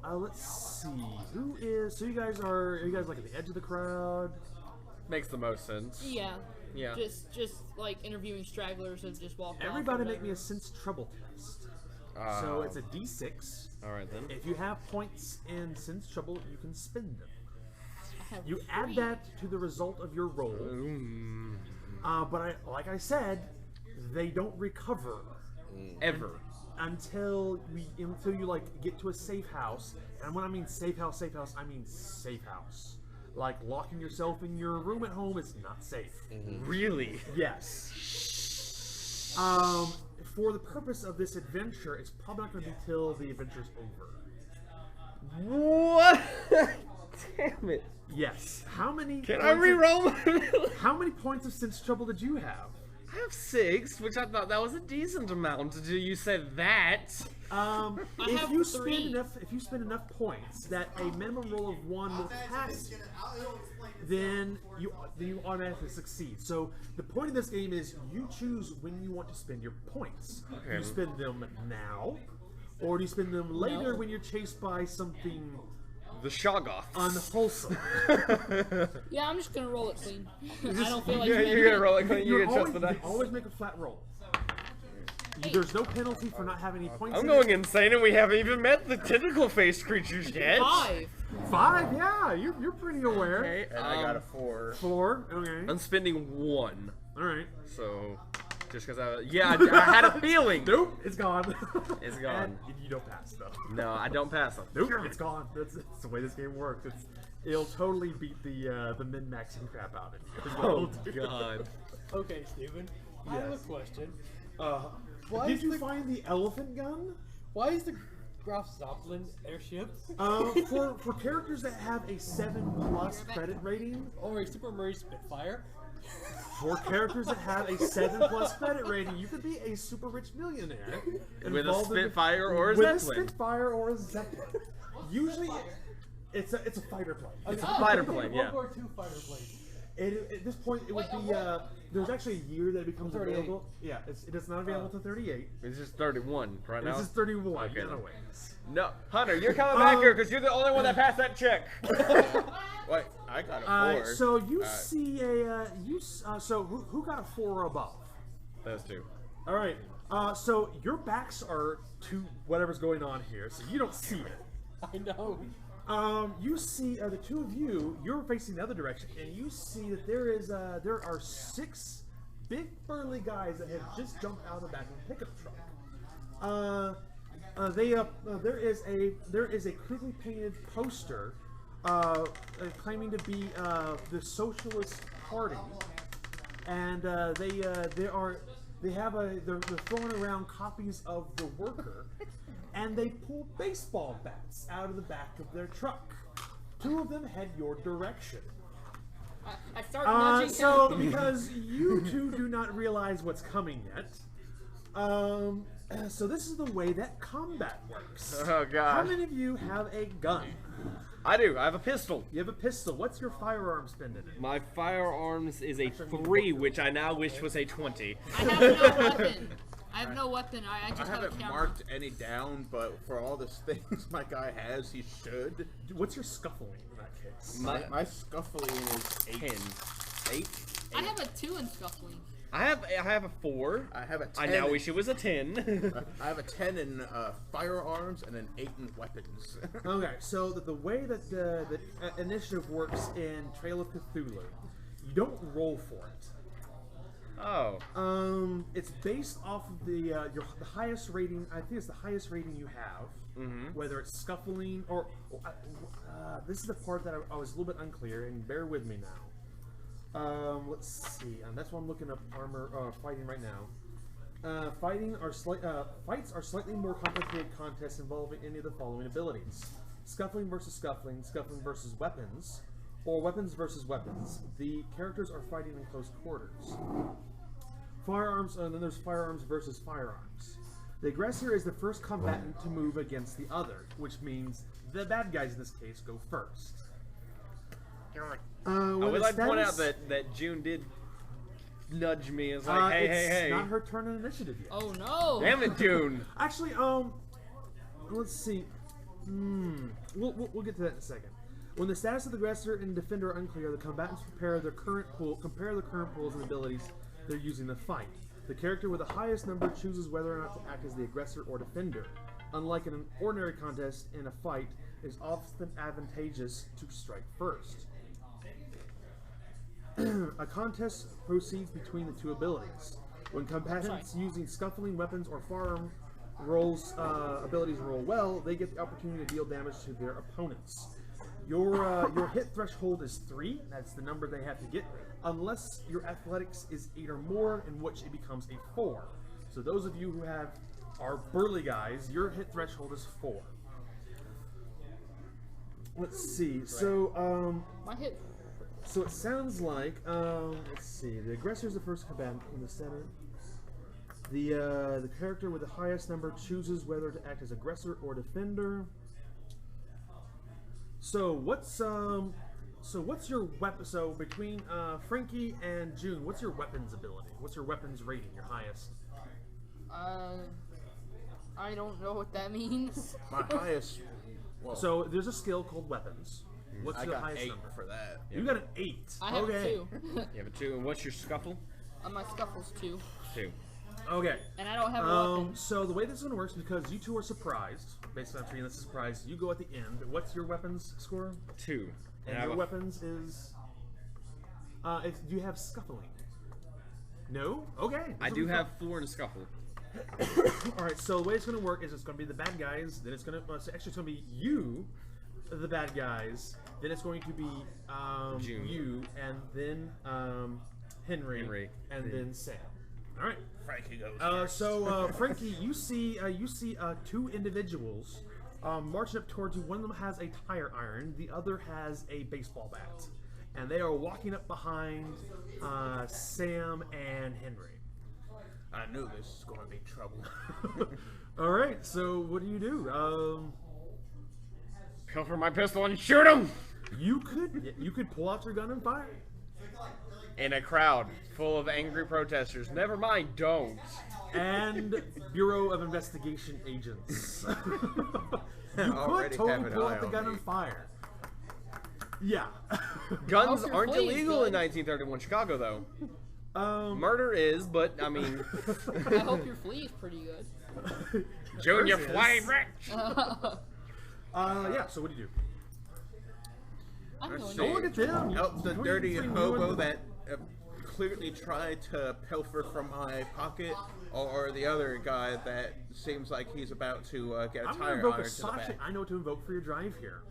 Let's see. Who is? So are you guys like at the edge of the crowd? Makes the most sense. Yeah. Yeah. Just like interviewing stragglers who just walked off. Everybody make me a sense trouble test. So it's a D6. All right then. If you have points in sense trouble, you can spend them. I have You 3. add that to the result of your roll. But like I said, they don't recover Ever. until you like get to a safe house. And when I mean safe house, I mean safe house. Like locking yourself in your room at home is not safe. Really? Yes. For the purpose of this adventure, it's probably not going to be till the adventure's over. What? Damn it. Yes. How many? Can I re-roll? How many points of sense trouble did you have? I have 6, which I thought that was a decent amount until you said that. If have you 3. spend enough points that a minimum roll of 1 will pass you, then you automatically succeed. So the point of this game is you choose when you want to spend your points. Okay. Do you spend them now, or do you spend them later when you're chased by something The Shoggoths. unwholesome? Yeah, I'm just gonna roll it clean. I don't feel like You're gonna roll it clean. You get always, just the dice. always make a flat roll. There's no penalty for not having any points. I'm in going it. insane, and we haven't even met the tentacle-faced creatures yet. 5. 5, yeah, you're pretty aware. Okay, And I got a 4. 4, okay. I'm spending 1. All right. So, just because I had a feeling. Nope, it's gone. It's gone. And you don't pass though. No, I don't pass them. Nope, it's gone. That's the way this game works. It'll totally beat the min-maxing crap out of you. Oh God. Okay, Steven. I have a Yes. question. Why did you find the elephant gun? Why is the Graf Zoplin airship For characters that have a 7+ credit rating, or a Super Murray Spitfire? for characters that have a 7+ credit rating, you could be a super rich millionaire With a involved in- Spitfire or a with Zeppelin. a Spitfire or a Zeppelin. Usually, it's a fighter plane. It's a fighter plane, yeah. World War II fighter plane. At this point, it would be. There's actually a year that it becomes 38. available. Yeah, it is not available to 38. It's just 31 right now. This is 31. Okay. Anyways. No, Hunter, you're coming back here because you're the only one that passed that check. Wait, I got a 4. So you see a so who got a 4 or above? Those two. All right. So your backs are to whatever's going on here, so you don't see it. I know. You see the two of you. You're facing the other direction, and you see that there are 6 big burly guys that have just jumped out of the back of a pickup truck. There is a crudely painted poster claiming to be the Socialist Party, and they're throwing around copies of The Worker. and they pull baseball bats out of the back of their truck. 2 of them head your direction. I start nudging So, him. because you 2 do not realize what's coming yet, so this is the way that combat works. Oh How god. many of you have a gun? I do. I have a pistol. You have a pistol. What's your firearm spin in it? My firearms is a 3, which I now wish was a 20. I have no weapon. I have no weapon. I I just have a haven't camera. marked any down, but for all the things my guy has, he should. What's your scuffling in that case? My scuffling is 8. 10. 8? I have a 2 in scuffling. I have a 4. I have a 10. I now wish it was a 10. I have a 10 in firearms and an 8 in weapons. Okay, so the way that the initiative works in Trail of Cthulhu, you don't roll for it. Oh. It's based off of the highest rating. I think it's the highest rating you have. Whether it's scuffling or this is the part that I was a little bit unclear, and bear with me now. Let's see. That's why I'm looking up fighting right now. Fights are slightly more complicated contests involving any of the following abilities: scuffling versus scuffling, scuffling versus weapons, or weapons versus weapons. The characters are fighting in close quarters. Firearms, and then there's firearms versus firearms. The aggressor is the first combatant to move against the other, which means the bad guys in this case go first. I would like to point out that June did nudge me. It's like, hey, it's hey, hey. not her turn on initiative yet. Oh no! Damn it, June. Actually, let's see. We'll get to that in a second. When the status of the aggressor and defender are unclear, the combatants compare the current pools and abilities they're using to fight. The character with the highest number chooses whether or not to act as the aggressor or defender. Unlike in an ordinary contest, in a fight, it is often advantageous to strike first. A contest proceeds between the 2 abilities. When combatants using scuffling weapons or firearm abilities roll well, they get the opportunity to deal damage to their opponents. Your hit threshold is 3. That's the number they have to get, unless your athletics is 8 or more, in which it becomes a 4. So those of you who are burly guys, your hit threshold is 4. Let's see. So My hit. So it sounds like, let's see, the aggressor is the first combatant in the center. The character with the highest number chooses whether to act as aggressor or defender. So what's your weapon? So between Frankie and June, what's your weapons ability? What's your weapons rating? Your highest? I don't know what that means. My highest. Well, So there's a skill called weapons. What's I your got highest 8 number? for that. You got an 8. I have okay. 2. You have a 2. And what's your scuffle? My scuffle's 2. 2. Okay. And I don't have a weapon. So the way this one works, because you 2 are surprised, based on treating this as a surprise, you go at the end. What's your weapons score? 2. And your weapons is... do you have scuffling? No? Okay. I do have 4 in scuffle. Alright, so the way it's going to work is it's going to be the bad guys, then it's going to... actually, it's going to be you, the bad guys, then it's going to be June. you, and then Henry, and then Sam. Alright. Frankie goes. Frankie, you see 2 individuals marching up towards you. One of them has a tire iron, the other has a baseball bat, and they are walking up behind Sam and Henry. I knew this was going to be trouble. All right, so what do you do? Go for my pistol and shoot him! You could pull out your gun and fire. In a crowd full of angry protesters. Never mind, don't. And Bureau of Investigation agents. You could Already totally have an pull eye out the on gun me. and fire. Yeah. Guns Hope your aren't flea's illegal good. in 1931 Chicago, though. Um, Murder is, but I mean, I hope your flea's pretty good. Junior Yours is. Flame Rich. Yeah. So what do you do? I don't Let's know. Don't look at them. Help the Don't dirty even hobo ruin- that clearly tried to pilfer from my pocket, or the other guy that seems like he's about to get a I'm gonna tire invoke iron a to the Sasha. back. I know what to invoke for your drive here.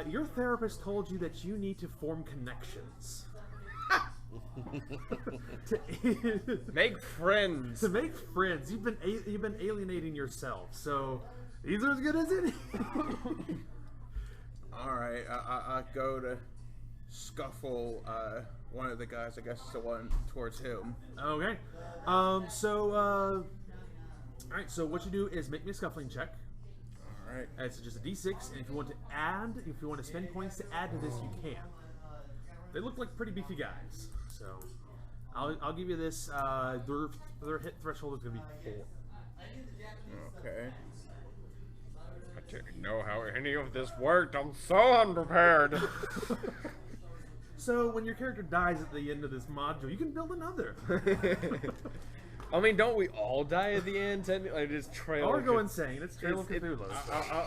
Your therapist told you that you need to form connections. Make friends. To make friends, you've been alienating yourself. So These are as good as any. Alright, I go to scuffle one of the guys, I guess it's the one towards him. Okay. Alright, so what you do is make me a scuffling check. Alright. It's just a d6, and if you want to spend points to add to this, you can. They look like pretty beefy guys, so I'll give you this. Their hit threshold is going to be 4. Okay. I didn't know how any of this worked. I'm so unprepared. So when your character dies at the end of this module, you can build another. I mean, don't we all die at the end? Technically, like, just Trail. Or of go Cth- insane. It's Trail of Cthulhu.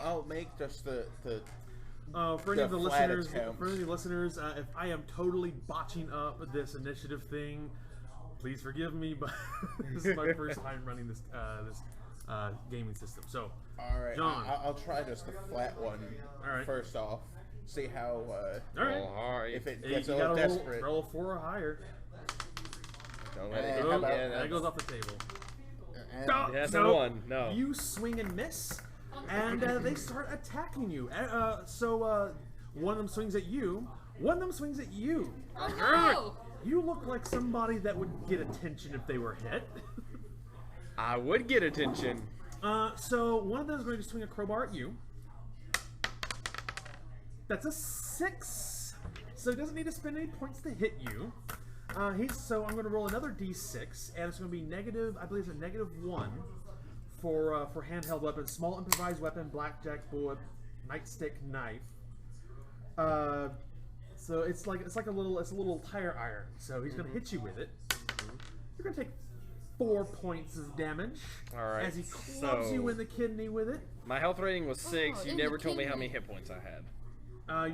I'll make just the For any of the flat listeners, attempt. if I am totally botching up this initiative thing, please forgive me. But this is my first time running this gaming system. So, Alright, John. I'll try just the flat one first off. See how, all right. Oh, alright. if it Hey, gets you a little gotta desperate. roll 4 or higher. Don't let it hit. How Oh, about- that goes off the table. And- No, That's no. a 1. No. You swing and miss, and they start attacking you. One of them swings at you. One of them swings at you. Oh no! You look like somebody that would get attention if they were hit. I would get attention. So one of them is going to swing a crowbar at you. That's a 6. So he doesn't need to spend any points to hit you. So I'm going to roll another d6, and it's going to be negative. I believe it's a -1 for handheld weapons, small improvised weapon, blackjack, bullet, nightstick, knife. So it's a little tire iron. So he's going to hit you with it. You're going to take 4 points of damage. All right, As he clubs you in the kidney with it. My health rating was 6. You in never the told me how kidney. many hit points I had.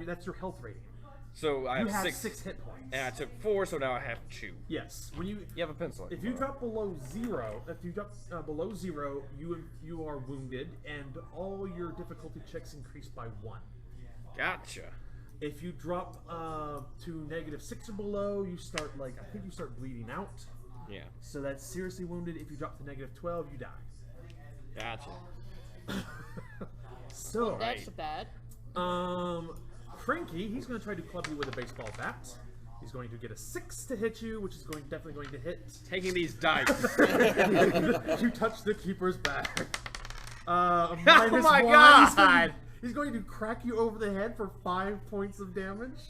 That's your health rating. So I You have have 6. 6 hit points. And I took 4, so now I have 2. Yes. When you You have a pencil. if you drop below 0, below 0, you are wounded, and all your difficulty checks increase by 1. Gotcha. If you drop to -6 or below, you start I think you start bleeding out. Yeah. So that's seriously wounded. If you drop to -12, you die. Gotcha. So That's bad. Frankie, he's going to try to club you with a baseball bat. He's going to get a 6 to hit you, which is definitely going to hit. Taking these dice. You touch the keeper's back. Oh Minus my 1. God! He's going to crack you over the head for 5 points of damage.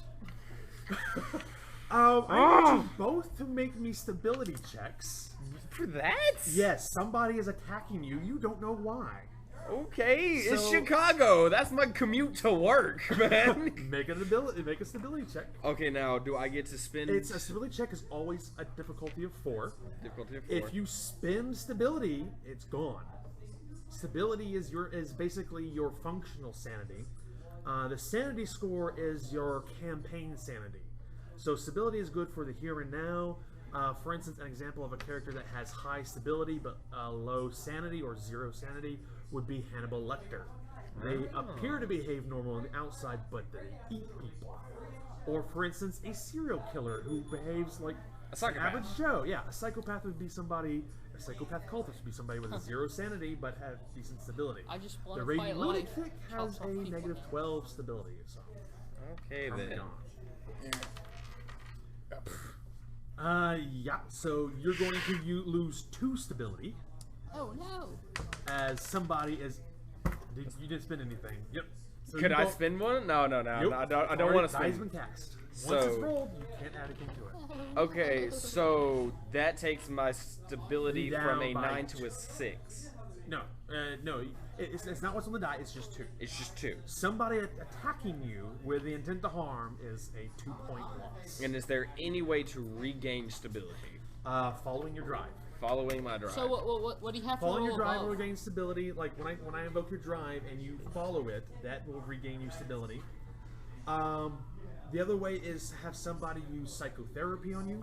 I need you both to make me stability checks. For that? Yes, somebody is attacking you. You don't know why. Okay, it's So- Chicago. That's my commute to work, man. Make a stability check. Okay, now do I get to spend? It's a stability check is always a difficulty of 4. difficulty of 4. If you spend stability, it's gone. Stability is basically your functional sanity. The sanity score is your campaign sanity. So stability is good for the here and now. For instance, an example of a character that has high stability but low sanity or 0 sanity would be Hannibal Lecter. They appear to behave normal on the outside, but they eat people. Or, for instance, a serial killer who behaves like A psychopath. an average Joe. Yeah, a psychopath would be somebody. A psychopath cultist would be somebody with a 0 sanity but have decent stability. I just want The to Raging fight Lunatic life. has a -12 stability. So, Okay from then. on. Yeah. So you're going to lose 2 stability Oh no! as somebody is. You didn't spend anything. Yep. So Could you I don't- spend one? No, Nope. I don't Already want to die's spend. been cast. Once So- it's rolled, you can't add anything to it. Okay, so that takes my stability Down from a by 9 to a 6. No, no. It's not what's on the die. It's just 2. It's just 2. Somebody attacking you with the intent to harm is a 2-point loss. And is there any way to regain stability Following your drive. following my drive? So what do you have to Following roll your drive above? will regain stability. Like when I invoke your drive and you follow it, that will regain you stability. The other way is have somebody use psychotherapy on you.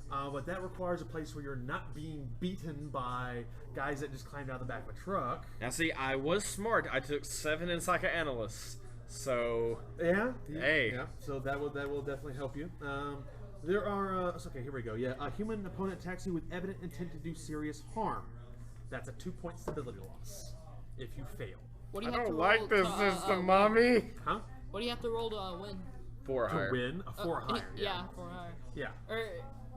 But that requires a place where you're not being beaten by guys that just climbed out of the back of a truck. Now see, I was smart. I took 7 in psychoanalysis. So Yeah. Hey. Yeah. So that will definitely help you. There are. Okay, here we go. Yeah, a human opponent attacks you with evident intent to do serious harm. That's a 2-point stability loss. if you fail. What do I you have don't to like roll this to, system, win? mommy. Huh? What do you have to roll to win? 4 To higher. win a 4 higher. Yeah, 4 higher. Yeah. Or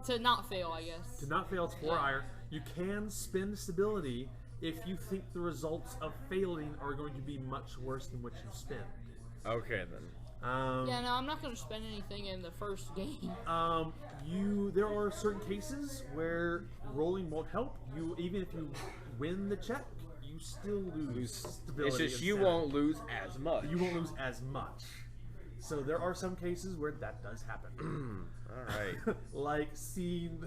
to not fail, I guess. To not fail, it's 4 Yeah. higher. You can spend stability if you think the results of failing are going to be much worse than what you spend. Okay then. Yeah, no, I'm not going to spend anything in the first game. There are certain cases where rolling won't help. You even if you win the check, you still lose stability. It's just and you sanity. won't lose as much. You won't lose as much. So there are some cases where that does happen. All right. Like seeing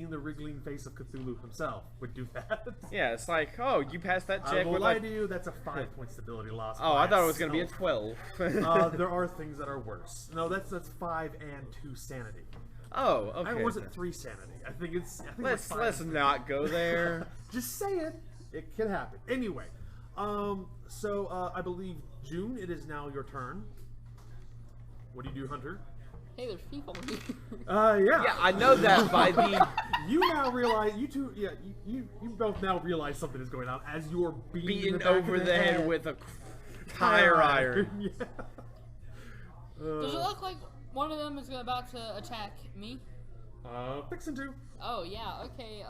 the wriggling face of Cthulhu himself would do that. Yeah, it's like, oh, you passed that I check will with lie like. to you, that's a 5-point stability loss. Oh, I thought it was going gonna be a 12. There are things that are worse. No, that's 5 and 2 sanity. Oh, okay. Or was it 3 sanity? I think it's Let's like 5 let's and not go there. Just say it. It can happen. Anyway, so I believe June, it is now your turn. What do you do, Hunter? Hey, there's people here. Yeah. Yeah, I know that by the You now realize, you two, yeah, you both now realize something is going on as you are beaten over the head with a tire iron. Yeah. Does it look like one of them is about to attack me? Fixin' to. Oh, yeah, okay,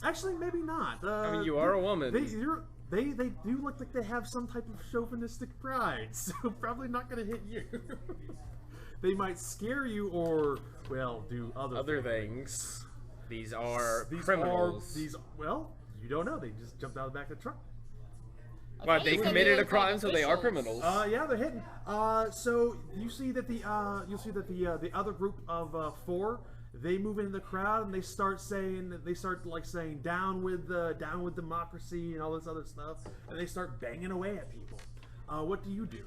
Actually, maybe not. I mean, you are a woman. They do look like they have some type of chauvinistic pride, so probably not going to hit you. They might scare you or, well, do other things. These are criminals. Well, you don't know. They just jumped out of the back of the truck. But they committed a crime, so they are criminals. Yeah, they're hidden. So you see that the other group of 4, they move into the crowd and they start saying down with democracy and all this other stuff, and they start banging away at people. What do you do?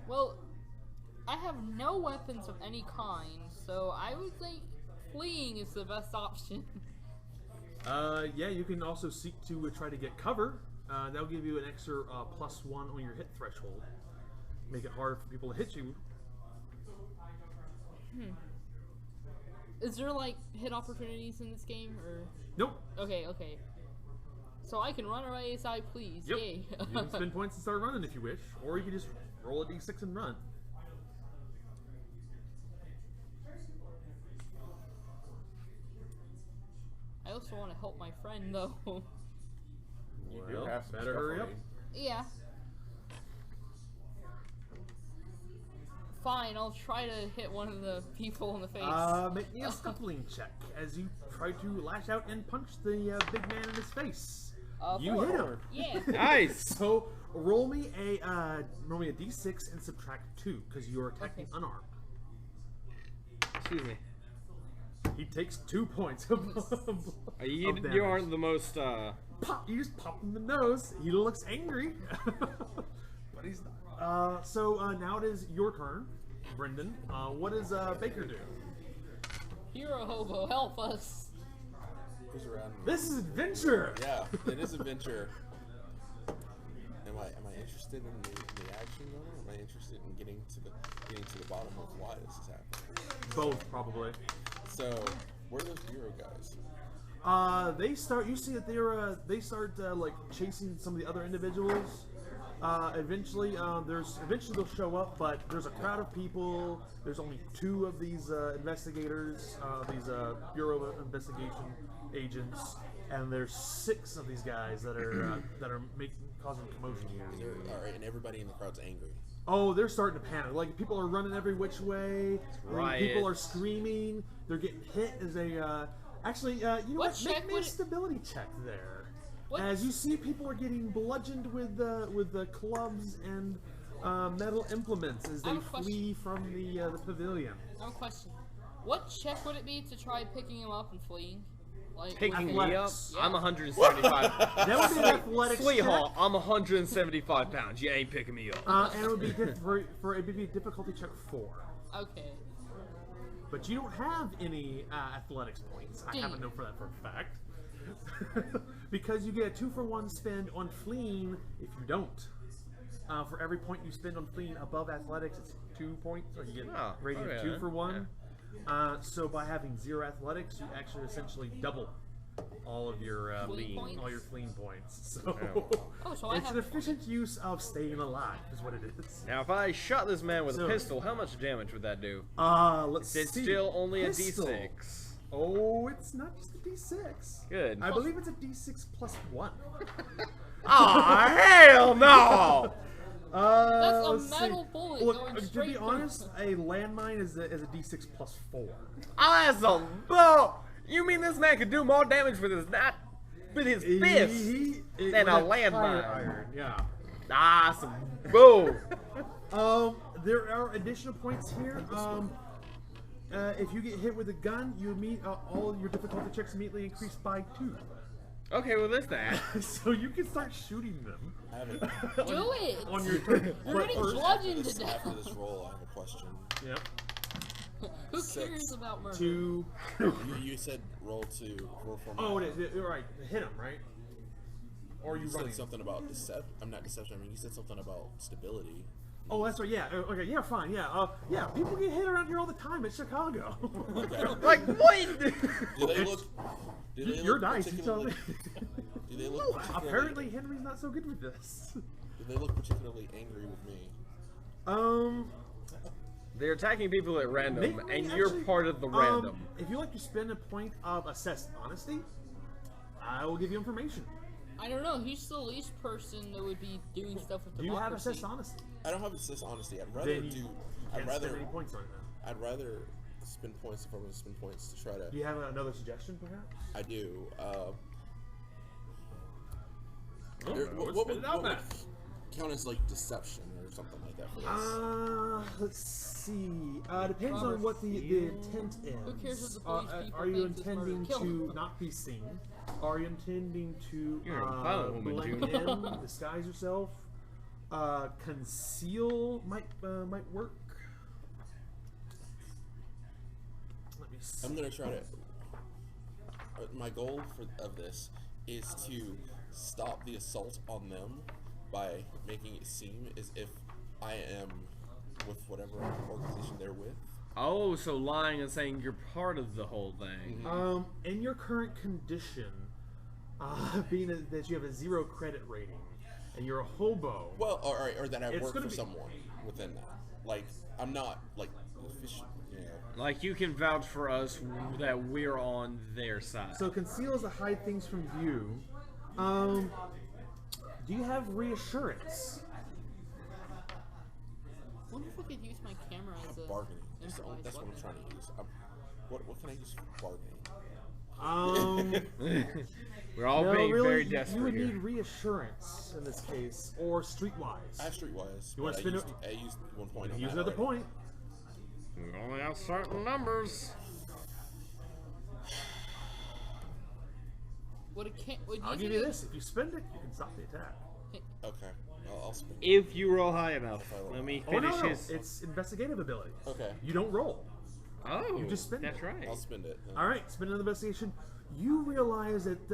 Well, I have no weapons of any kind, so I would think fleeing is the best option. Yeah, you can also seek to try to get cover. That'll give you an extra +1 on your hit threshold. Make it harder for people to hit you. Is there like hit opportunities in this game, or? Nope. Okay. So I can run away as I please. Yep. Yay. You can spend points and start running if you wish, or you can just roll a d6 and run. I also want to help my friend, though. You do Well, have some better stuff hurry on up. you. Yeah. Fine, I'll try to hit one of the people in the face. Make me a scuffling check as you try to lash out and punch the big man in his face. You 4. hit him. Yeah. Nice. So roll me a d6 and subtract 2 because you're attacking Okay. unarmed. Excuse me. He takes 2 points of You damage. aren't the most. Pop! You just pop him in the nose. He looks angry, but he's not. So now it is your turn, Brenden. What does Baker do? Hero hobo, help us. Who's around me? This is adventure. Yeah, it is adventure. Am I interested in the action though? Am I interested in getting to the bottom of why this is happening? Both probably. So, where are those bureau guys? They start. You see that they start like chasing some of the other individuals. Eventually they'll show up, but there's a crowd of people. There's only 2 of these investigators, these Bureau of Investigation agents, and there's 6 of these guys that are causing commotion here. All right, and everybody in the crowd's angry. Oh, they're starting to panic. Like people are running every which way. People are Riots. screaming. They're getting hit as they. Actually, you know What what? check Make me would a it- stability check there. What? As you see, people are getting bludgeoned with the clubs and metal implements as I they have a question. flee from the pavilion. I have a question. What check would it be to try picking him up and fleeing? Like Picking me up? Athletics. Yeah. I'm 175. That would be an athletics Sweetheart, check, I'm 175 pounds. You ain't picking me up. and it would be it'd be a difficulty check 4. Okay. But you don't have any athletics points. I Dang. happen to know for that for a fact. Because you get a 2-for-1 spend on fleeing if you don't. For every point you spend on fleeing above athletics, it's 2 points, or you get Oh, rating okay, 2 for 1. yeah. So by having 0 athletics, you actually essentially double all of your Fleeing points? all your fleeing points. So Oh, so I it's have an efficient use of staying alive, is what it is. Now, if I shot this man with So- a pistol, how much damage would that do? Let's It's see. still only Pistol. a D6. Oh, it's not just a D6. Good. I believe it's a D6 plus 1. Aw, hell no! That's a let's see. metal bullet Look, going to be straight through. honest, a landmine is a D6 plus 4. Oh, that's a bull! You mean this man could do more damage with his fist than a landmine? Iron, yeah. Ah, some bull. There are additional points here. If you get hit with a gun, you all your difficulty checks immediately increase by 2. Okay, well, this that. So you can start shooting them. I have Do it! On your turn. You're getting bludgeoned to death. after this roll, I have a question. Yep. Who 6. cares about murder? 2. You said roll for Oh, it is. Right. Hit him, right? Or You you running? said something about deception. I'm not deception. I mean, you said something about stability. Oh, that's right. Yeah. Okay. Yeah. Fine. Yeah. Yeah. People get hit around here all the time. It's Chicago. Like, what? Do they look? Do they Your look dice. You tell me. particularly- Do they look particularly? Apparently, Henry's not so good with this. Do they look particularly angry with me? They're attacking people at random, Maybe and you're actually, part of the random. If you like to spend a point of assessed honesty, I will give you information. I don't know. He's the least person that would be doing stuff with Do you have democracy. assessed honesty? I don't have assist honesty. I'd rather Then you do. can't I'd rather. spend any points on it. Then. I'd rather spend points if I'm going to spend points to try to. Do you have another suggestion, perhaps? I do. Spit it out, would man. count as like deception or something like that for this? Let's see. Depends on what the intent is. Who cares what the police people Are you think is murder? intending Kill to them. not be seen? Are you intending to You're a violent woman, blend June. in, disguise yourself? Conceal might work. Let me see. I'm gonna try to. My goal of this is to stop the assault on them by making it seem as if I am with whatever organization they're with. Oh, so lying and saying you're part of the whole thing. In your current condition, being that you have a 0 credit rating and you're a hobo. Well, or that I It's work gonna for be- someone within that. Like I'm not like official. You know. Like, you can vouch for us that we're on their side. So conceal is to hide things from view. Do you have reassurance? I wonder if I could use my camera as a Bargaining. That's improvised what I'm weapon. trying to use. What can I use for bargaining? We're all No, being really, very you desperate would here. need reassurance in this case, or streetwise. I have streetwise. You wanna but spin I used 1 point. on Use that another already. point. We only have certain numbers. Would I'll using give you it- this. If you spend it, you can stop the attack. Okay, I'll spin. it. If you roll high enough. Let me Oh finish no, his... it's investigative ability. Okay, You don't roll. Oh, You just spend that's it. right. I'll spend it. then. All right, spend another investigation. You realize that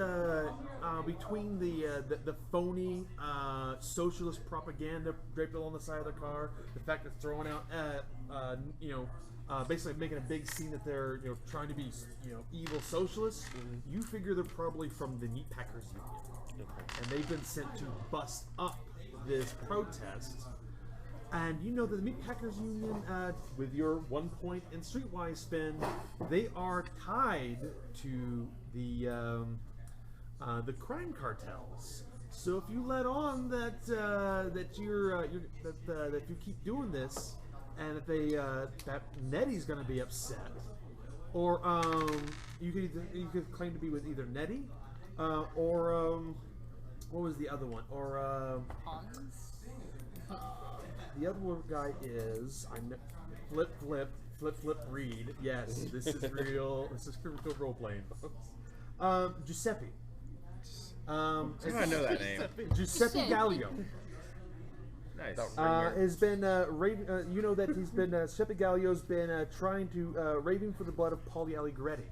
between the phony socialist propaganda draped along the side of the car, the fact that throwing out basically making a big scene that they're trying to be evil socialists, you figure they're probably from the Meat Packers Union, and they've been sent to bust up this protest. And you know that the Meat Packers Union, with your 1 point in Streetwise spin, they are tied to the crime cartels. So if you let on that that you keep doing this, and that Nettie's going to be upset, or you could claim to be with either Nettie, or what was the other one, or Hans? the other guy is Flip Reed. Yes, this is real. This is real role playing, folks. Giuseppe. I know that name. Giuseppe Gallio Nice. has been raving. You know that he's been Giuseppe Gallio's been trying to raving for the blood of Paulie Allegretti,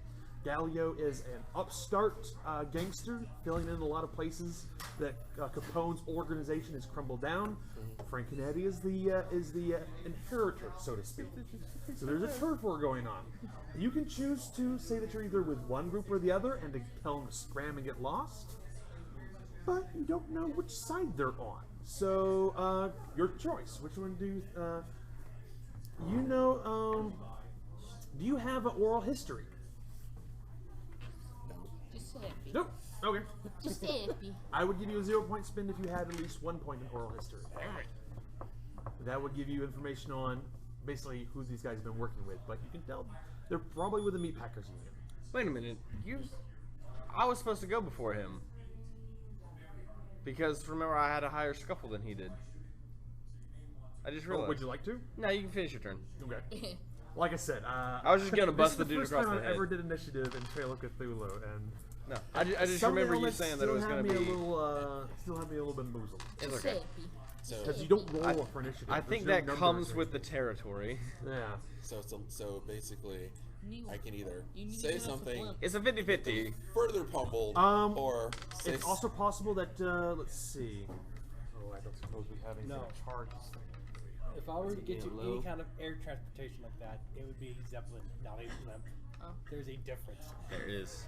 Galio is an upstart gangster, filling in a lot of places that Capone's organization has crumbled down. Frankinetti is the inheritor, so to speak. So there's a turf war going on. You can choose to say that you're either with one group or the other and to tell them to scram and get lost, but you don't know which side they're on. So your choice. Which one do you? Do you have an oral history? Just happy. Nope. Okay. Just happy. I would give you a 0-point spin if you had at least 1 point in oral history. That would give you information on basically who these guys have been working with, but you can tell they're probably with the meat packers union. Wait a minute. I was supposed to go before him. Because remember, I had a higher scuffle than he did. I just realized. Would you like to? No, you can finish your turn. Okay. Like I said, I was just gonna bust the dude across the head. This is the first time I head. ever did initiative in Trail of Cthulhu, and No, I just some remember you elements saying that it was still gonna have be. me a little, still have me a little bit boozled. It's Just okay. happy. So, Because you don't roll for initiative. I There's think no that numbers comes or with the anything. territory. Yeah. so basically, I can either You need to say get us a something flip. It's a 50-50. further pummeled, or say It's also possible that, let's see. Oh, I don't suppose we have anything No. charged. If I were to get you Hello? any kind of air transportation like that, it would be Zeppelin, not a blimp. Oh. There's a difference. There is.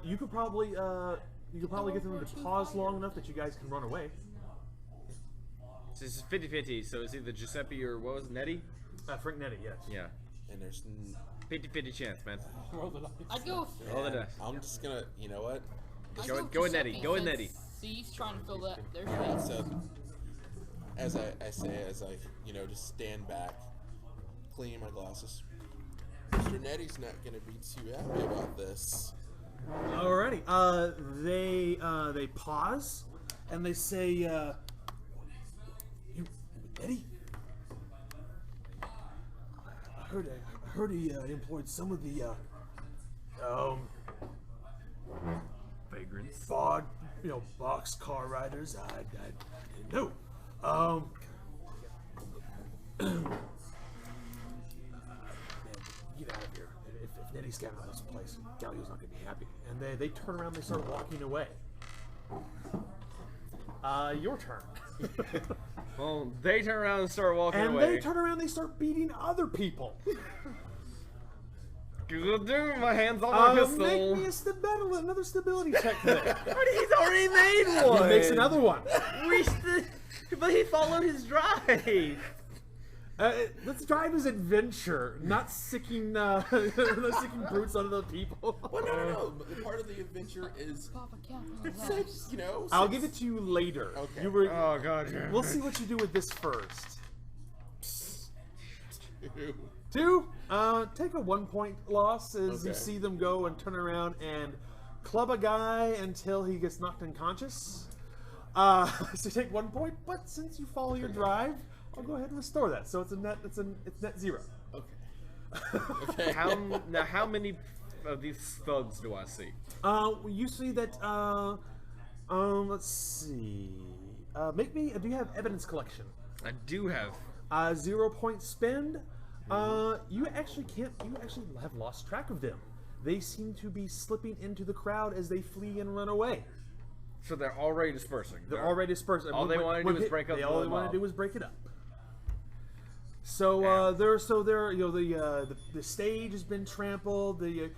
You could probably get them to pause long enough that you guys can run away. So this is 50-50, so it's either Giuseppe or what was it, Nettie? Frank Nettie, yes. Yeah. and there's 50-50 chance, man. Roll the dice. I'd go with Roll the dice. I'm just gonna, you know what? I'd Go- with go with Giuseppe Nettie, go with since Nettie. C's trying to fill that their space. So, as I just stand back, cleaning my glasses. Mr. Nettie's not gonna be too happy about this. Alrighty. They pause, and they say, "You, Eddie? I heard he employed some of the Vagrants. boxcar riders. I didn't know. Get out of here. If Nettie's got out of this place, Galio's not going to be happy." And they turn around and they start walking away. Your turn. Well, they turn around and start walking And away. they turn around and they start beating other people. Good dude, my hands on my Make pistol. me another stability check there. But he's already made one. He makes another one. But he followed his drive. Let's drive his adventure, not sicking brutes on other people. Well, no. But part of the adventure is, Papa Captain. I'll give it to you later. Okay. You were. Oh god. We'll see what you do with this first. Ew. 2. Take a 1-point loss as you Okay. see them go and turn around and club a guy until he gets knocked unconscious. So take 1 point, but since you follow your drive, I'll go ahead and restore that. So it's net 0. Okay. How many of these thugs do I see? You see that. Let's see. Make me. Do you have evidence collection? I do have. 0-point spend. You actually can't. You actually have lost track of them. They seem to be slipping into the crowd as they flee and run away. So they're already dispersing. They're already dispersed. All they wanna do is break up All the they want mob. to do is break it up. So the stage has been trampled. You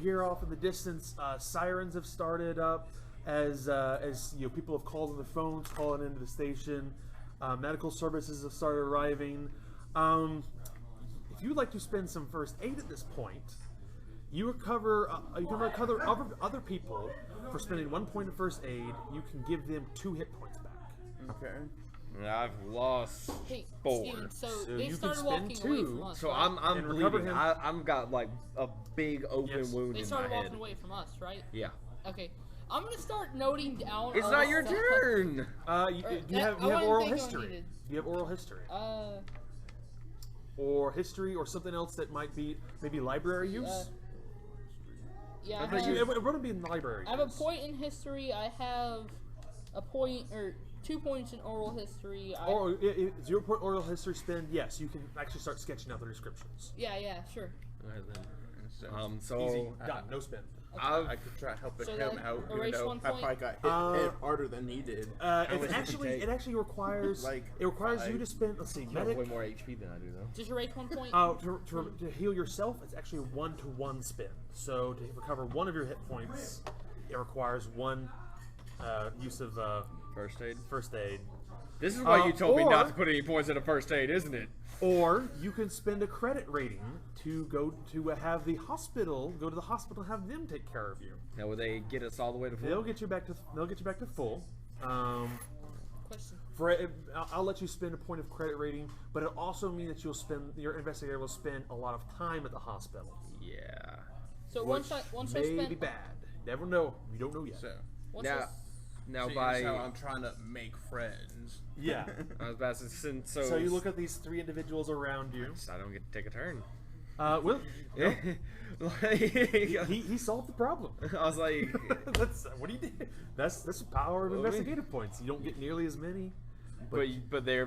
hear off in the distance sirens have started up as people have called on their phones, calling into the station. Medical services have started arriving. If you would like to spend some first aid at this point, you recover other people for spending 1 point of first aid. You can give them 2 hit points back. Okay. I've lost Hey, 4. Steven, so So they you started can spend walking away 2. from us. So right? I'm And recover bleeding. him. I'm got like a big open Yes. wound They in started my walking head. away from us, right? Yeah. Okay. I'm gonna start noting down. It's all not the your stuff. turn. Do you I have wouldn't oral think I history? needed- Do you have oral history? Or history, or something else that might be maybe library use? Yeah, It would be in library. I have a use. point in history. I have a point or 2 points in oral history. Or 0 point oral history spend. Yes, you can actually start sketching out the descriptions. Yeah, sure. Alright then. So, So Easy. Done. No spin. I could try helping So him then out, even erase though 1 I point. probably got hit harder than he did. It actually requires Like, it requires you to spend. Let's see, you have medic. way more HP than I do, though. Just erase 1 point. To heal yourself, it's actually a 1-to-1 spin. So to recover 1 of your hit points, it requires 1 use of First aid. first aid. This is why you told me not or- to put any points into first aid, isn't it? Or you can spend a credit rating to go to have the hospital go to the hospital and have them take care of you. Now, will they get us all the way to full? They'll get you back to full. Question. I'll let you spend a point of credit rating, but it also means that your investigator will spend a lot of time at the hospital. Yeah. So once I May spend be bad. Never know. You don't know yet. So, once I Now see, by that's how I'm trying to make friends. Yeah. I was about to say, So you look at these 3 individuals around you. I don't get to take a turn. Well, Like, he solved the problem. I was like, That's what he did. That's the power of Well, investigative points. You don't get nearly as many. but they're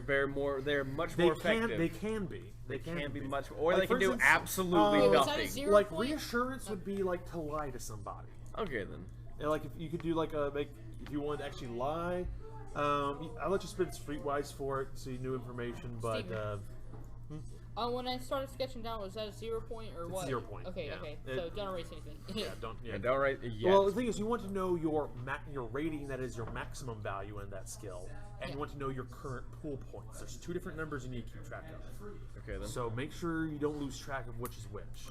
much They more can effective. they can be. They can be much, or Like, they for can do instance, absolutely was that a nothing. 0 Like point? reassurance would be like to lie to somebody. Okay then. And like if you could do like if you wanted to actually lie, I'll let you spend streetwise for it so you knew information. But Steven. When I started sketching down, was that a 0 point or what? 0 point, Okay, yeah. okay. It- So don't erase anything. yeah, don't. Yeah. And don't write. Yeah. Well, the thing is, you want to know your rating, that is your maximum value in that skill, and you want to know your current pool points. There's 2 different numbers you need to keep track of. okay then. So make sure you don't lose track of which is which.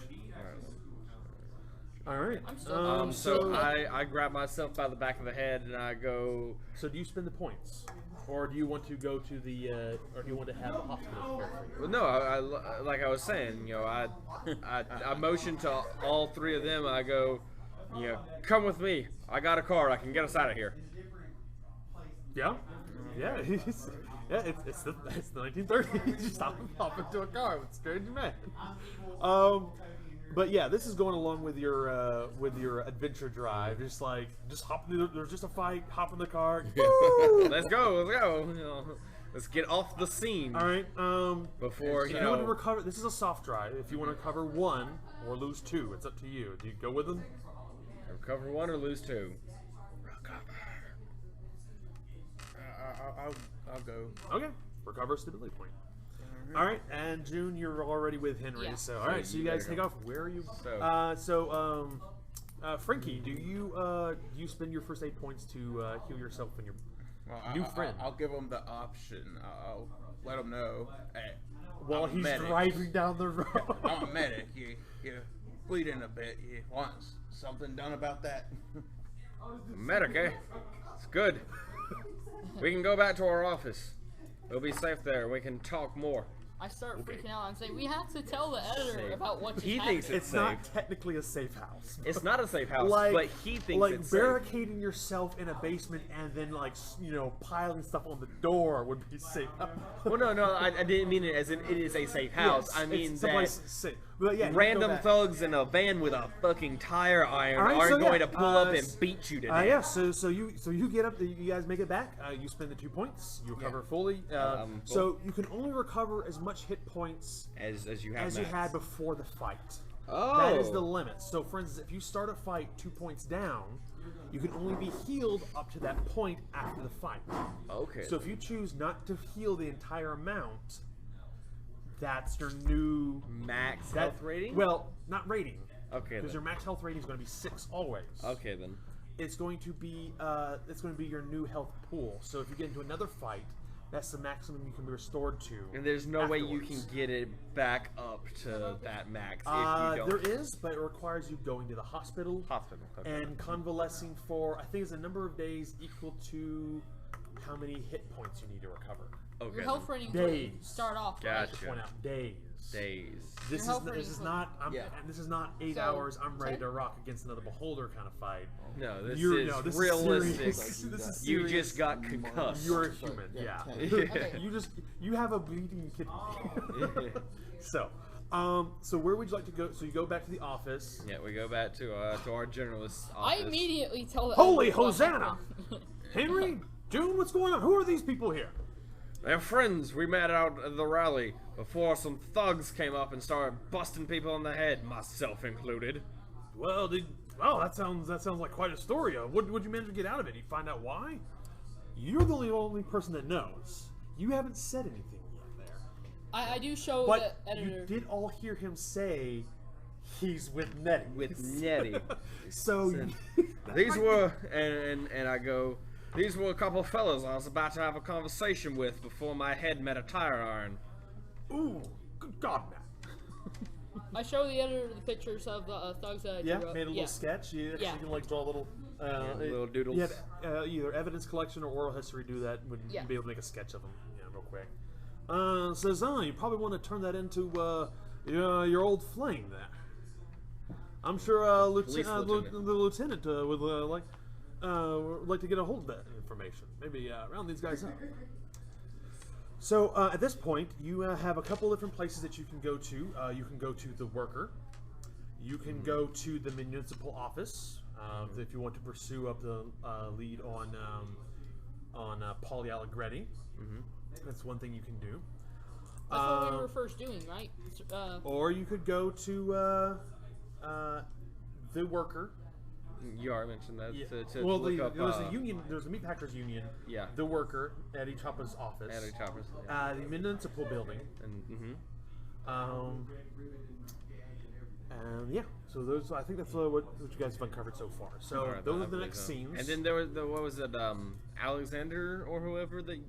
All right. I'm still So I grab myself by the back of the head and I go. So do you spend the points, or do you want to go to the, or do you want to have a hospital care for you? Well, no, I like I was saying, you know, I motion to all 3 of them. I go, you know, come with me. I got a car. I can get us out of here. Yeah. Yeah. It's the 1930s. You just hop into a car with strange men. But yeah, this is going along with your adventure drive. Just hop in. There's just a fight. Hop in the car. Woo! Let's go. Let's go. You know, let's get off the scene. All right. Before If you you want to know. recover, this is a soft drive. If you want to recover 1 or lose 2, it's up to you. Do you go with them? Recover 1 or lose 2. I'll go. Okay. Recover a stability point. All right, and June, you're already with Henry. Yeah. So all right, so you guys take off. Where are you? Frankie, do you spend your first aid points to heal yourself and your new friend? I'll give him the option. I'll let him know. Hey, while I'm a he's medic. driving down the road. I'm a medic. You bleeding a bit. You want something done about that? Medic, eh? It's good. We can go back to our office. We'll be safe there. We can talk more. I start freaking out. I'm saying we have to tell the editor about what just He happened. thinks It's safe. not technically a safe house. It's not a safe house, but he thinks like it's safe. barricading yourself in a basement and then piling stuff on the door would be safe. Well, no, I didn't mean it as in it is a safe house. Yes, I mean it's that someplace safe. But yeah, you can go random back. thugs in a van with a fucking tire iron All right, aren't so going yeah, to pull up and s- beat you to death. Yeah, so you get up, you guys make it back. You spend the 2 points. You recover fully. So you can only recover as much hit points As you have as you max. had before the fight. Oh, That is the limit. So, for instance, if you start a fight 2 points down, you can only be healed up to that point after the fight. Okay. So, if you choose not to heal the entire amount, that's your new max health rating. Well, not rating. Okay, Because then. your max health rating is going to be 6 always. Okay then. It's going to be your new health pool. So if you get into another fight, that's the maximum you can be restored to. And there's no way you afterwards. can get it back up to that max if you don't. There is, but it requires you going to the hospital. Hospital. Okay. And convalescing for, I think it's a number of days equal to how many hit points you need to recover. Okay. Your health rating Days. start off right? Gotcha. To point out days. Days. This is health this rating is is not Yeah. and this is not 8 So, hours. I'm ready 10? to rock against another beholder kind of fight. No, this You're- is no, this is realistic. serious. This is You serious. just got concussed. You're a human, yeah. Okay. You have a bleeding kidney. So where would you like to go? So you go back to the office. Yeah, we go back to our journalist's I office. immediately tell the Holy editor what Hosanna! happened. Henry, June, what's going on? Who are these people here? They're friends we met out at the rally before some thugs came up and started busting people in the head, myself included. Well, that sounds like quite a story. What would you manage to get out of it? You find out why? You're the only person that knows. You haven't said anything yet there. I do show But the editor. you did all hear him say he's with Nettie. With Nettie. So These were, and I go, these were a couple fellas I was about to have a conversation with before my head met a tire iron. Ooh, good God, Matt. I show the editor the pictures of the thugs that I Yeah, drew up. made a little sketch. You actually can like draw little, little doodles. You have either evidence collection or oral history. Do that. Would Yeah. be able to make a sketch of them, real quick. Says, you probably want to turn that into your old flame there. I'm sure the lieutenant would like to get a hold of that information. Maybe round these guys up. So at this point, you have a couple different places that you can go to. You can go to the worker. You can go to the municipal office if you want to pursue up the lead on Polly Allegretti. That's one thing you can do. That's what we were first doing, right? Or you could go to the worker. You already mentioned that. Yeah. To Well, look up, there's a union. There's a meatpackers union. Yeah. The worker, Eddie Chopper's office. Eddie Chopper's. The municipal building. And And yeah, so those. I think that's what you guys have uncovered so far. So Alright, those I are the believe next so. scenes. And then there was what was it? Alexander or whoever that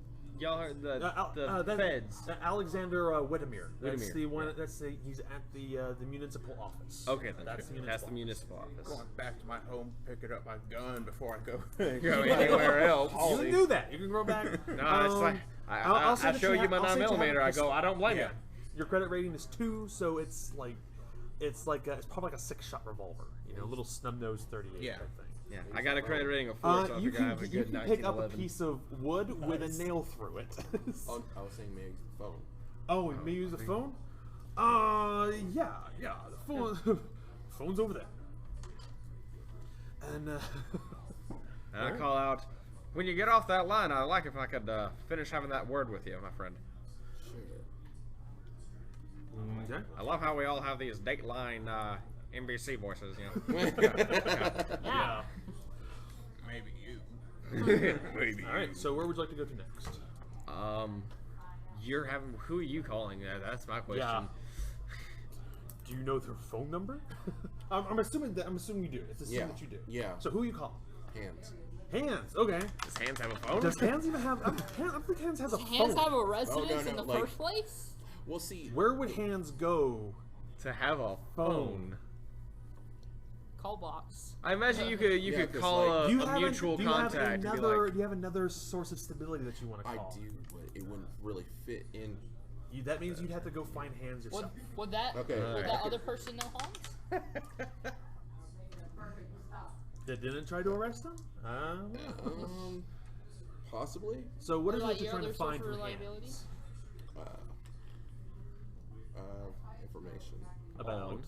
y'all heard the feds. Alexander Whittemere. That's Whittemere, the one. yeah. He's at the municipal office. Okay, then that's the municipal office. Going back to my home, picking up my gun before I go. Go anywhere else. You can do that. You can go back. No, it's like I'll say I that show you my I'll say that 9mm. I go, I don't blame yeah. you. Your credit rating is 2, so it's probably like a 6-shot revolver. A little snub-nosed 38 Yeah. type thing. Yeah, I got a credit rating of 4, so I You think I have a can good pick up a 1911. piece of wood with a nail through it. Oh, I was saying maybe the phone. Oh, you may use the phone? Yeah, the phone. Phone's over there. And And I call out, when you get off that line, I'd like if I could finish having that word with you, my friend. okay. I love how we all have these Dateline NBC voices, Yeah. Maybe you. Maybe. All right. So where would you like to go to next? Who are you calling? That's my question. Yeah. Do you know their phone number? I'm assuming you do. It's a scene that you do. Yeah. So who are you calling? Hands. Hands. Okay. Does Hands have a phone? Does Hands even have? I don't think Hands has a Hands phone. have a residence in the like- first place? We'll see. Where would Hands go? To have a phone. Call box. I imagine you could Yeah, 'cause, call like, a mutual contact. Do and you have another source of stability that you want to I call? do, but it wouldn't really fit in. That means you'd have to go find Hands yourself. Would that Okay. would Alright. that other person know Hans? That didn't try to arrest him? Possibly. So what is about it you're your trying to other find social from reliability? Hands? Information. About?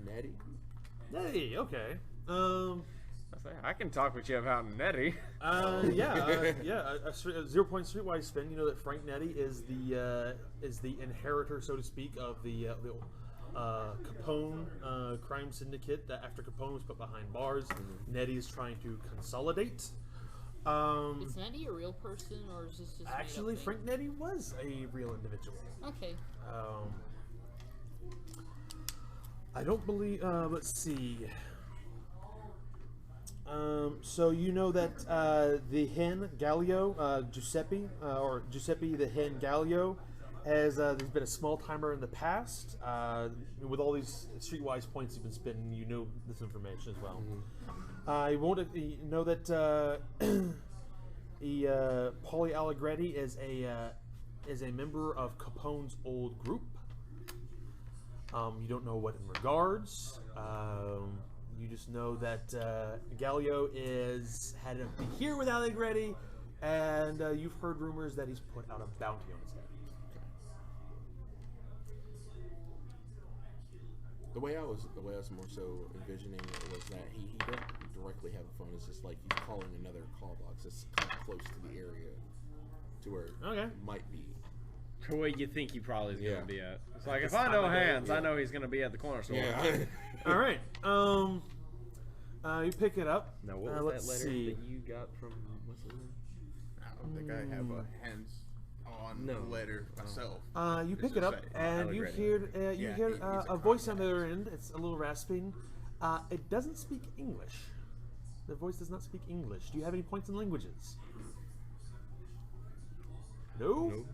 Nettie. Hey, okay. I can talk with you about Nettie. A 0-point streetwise spin. You know that Frank Nettie is the inheritor, so to speak, of the Capone crime syndicate. That after Capone was put behind bars, Nettie is trying to consolidate. Is Nettie a real person, or is this just Actually, made up Frank Nettie was a real individual. thing? Okay. I don't believe. Let's see. So you know that the hen Gallio, Giuseppe the hen Gallio, has there's been a small timer in the past. With all these streetwise points you've been spinning, you know this information as well. You know that Polly Allegretti is a member of Capone's old group. You don't know what in regards. You just know that Gallio had to be here with Allegretti, and you've heard rumors that he's put out a bounty on his head. The way I was more so envisioning it was that he doesn't directly have a phone. It's just like he's calling another call box that's kind of close to the area to where Okay. it might be. To where you think he probably is Yeah. going to be at. It's like, this if I time know of day, hands, I yeah. know he's going to be at the corner store. Yeah. All right. You pick it up. Now, what was let's that letter see. that you got from, what's his name? I don't think I have a hands-on No. Oh. letter myself. You Just pick to it up, say. and you Allegretti. hear Yeah, hear he's a a voice on contact. the other end. It's a little rasping. It doesn't speak English. The voice does not speak English. Do you have any points in languages? No. Nope.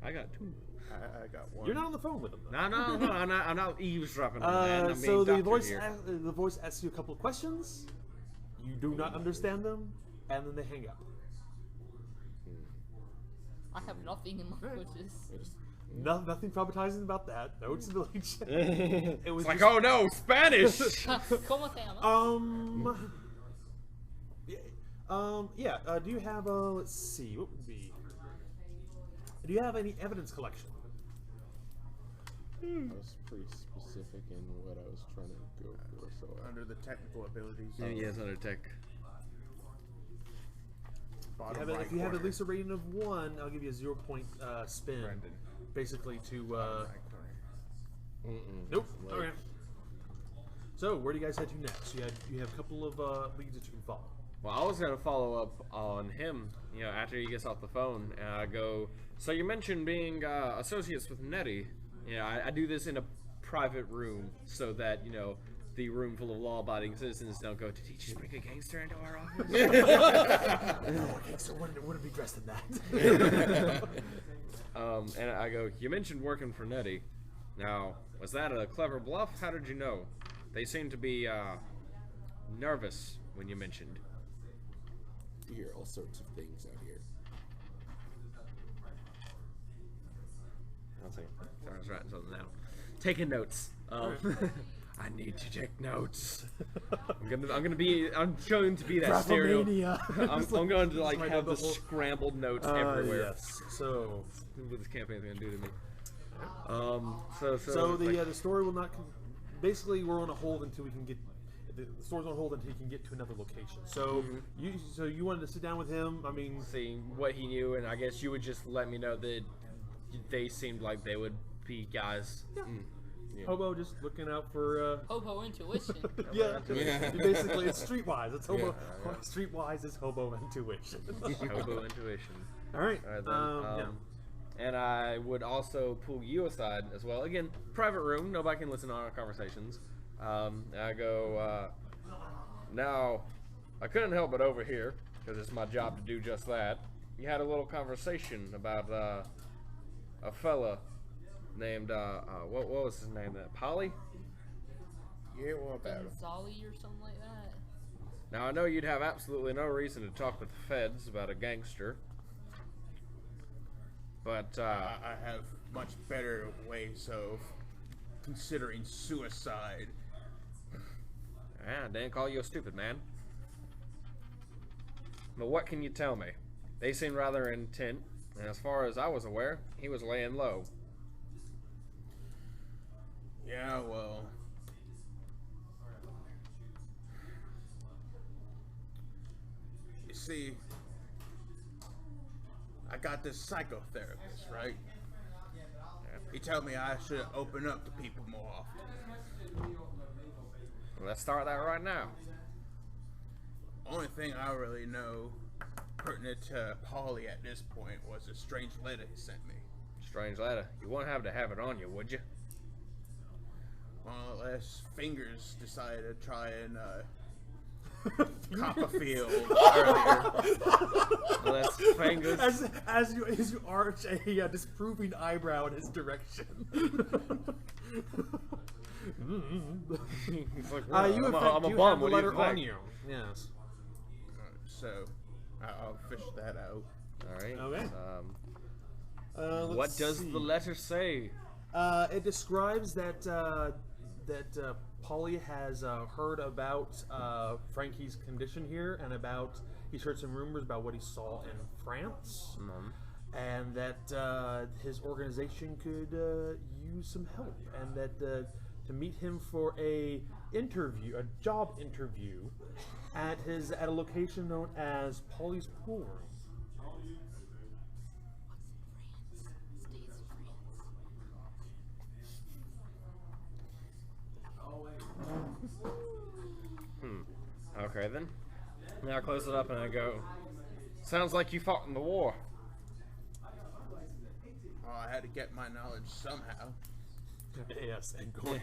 I got 2. I got one. You're not on the phone with them. Though. No, I'm not eavesdropping on that. I'm So being the voice here. the voice asks you a couple of questions. You do not understand them, and then they hang up. I have nothing in languages. Nothing traumatizing about that. No disability. It was It's like, just- oh no, Spanish! ¿Cómo te llamas? Yeah. Do you have let's see, what would be? Do you have any evidence collection? I was pretty specific in what I was trying to go for, so Under the technical abilities. Yes, under tech. Bottom If you have right at least a rating of 1, I'll give you a 0-point spin. Brenden. Basically to corner. nope. Late. Okay. So where do you guys head to next? You have a couple of leads that you can follow. Well, I was gonna follow up on him, after he gets off the phone, and I go, so you mentioned being associates with Nettie. I do this in a private room so that, the room full of law-abiding citizens don't go, did he just bring a gangster into our office? No, a gangster wouldn't be dressed in that. And I go, you mentioned working for Nettie. Now, was that a clever bluff? How did you know? They seemed to be nervous when you mentioned. you hear all sorts of things out here. I'll see. Sorry, I was writing something down. Taking notes. I need to take notes. I'm going to be that stereo. I'm going to like have the scrambled notes everywhere. Yes. So What this campaign's going to do to me. So the story will not. Basically, we're on a hold until we can get. The story's on hold until he can get to another location. So you wanted to sit down with him. I mean, See what he knew, and I guess you would just let me know that they seemed like they would be guys. Yeah. hobo just looking out for. Hobo intuition. Yeah, Yeah. basically it's streetwise. It's hobo. Yeah. Streetwise is hobo intuition. Hobo intuition. All right. Alright then. Yeah. And I would also pull you aside as well. Again, private room. Nobody can listen to our conversations. I go, now, I couldn't help but overhear, because it's my job to do just that. You had a little conversation about a fella named, what was his name? Polly? Yeah, what about him? Gonzali or something like that. Now, I know you'd have absolutely no reason to talk with the feds about a gangster. But, I have much better ways of considering suicide. I didn't call you a stupid man. But what can you tell me? They seemed rather intent, and as far as I was aware, he was laying low. Yeah, well, you see, I got this psychotherapist, right? He told me I should open up to people more often. Well, let's start that right now. Only thing I really know pertinent to Polly at this point was a strange letter he sent me. Strange letter. You wouldn't have to have it on you, would you? Well, unless Fingers decided to try and cop a field earlier. Well, that's fingers. As you arch a disproving eyebrow in his direction. He's like, You I'm in a fact bum. do have the What do you letter on think? you. Yes. So, I'll fish that out. All right. Okay. What Let's does see. the letter say? It describes that Polly has heard about Frankie's condition here, and about he's heard some rumors about what he saw in France, and that his organization could use some help, and that to meet him for a job interview, at a location known as Polly's Pool Room. then. Now I close it up and I go, sounds like you fought in the war. Oh, I had to get my knowledge somehow. Yes, and going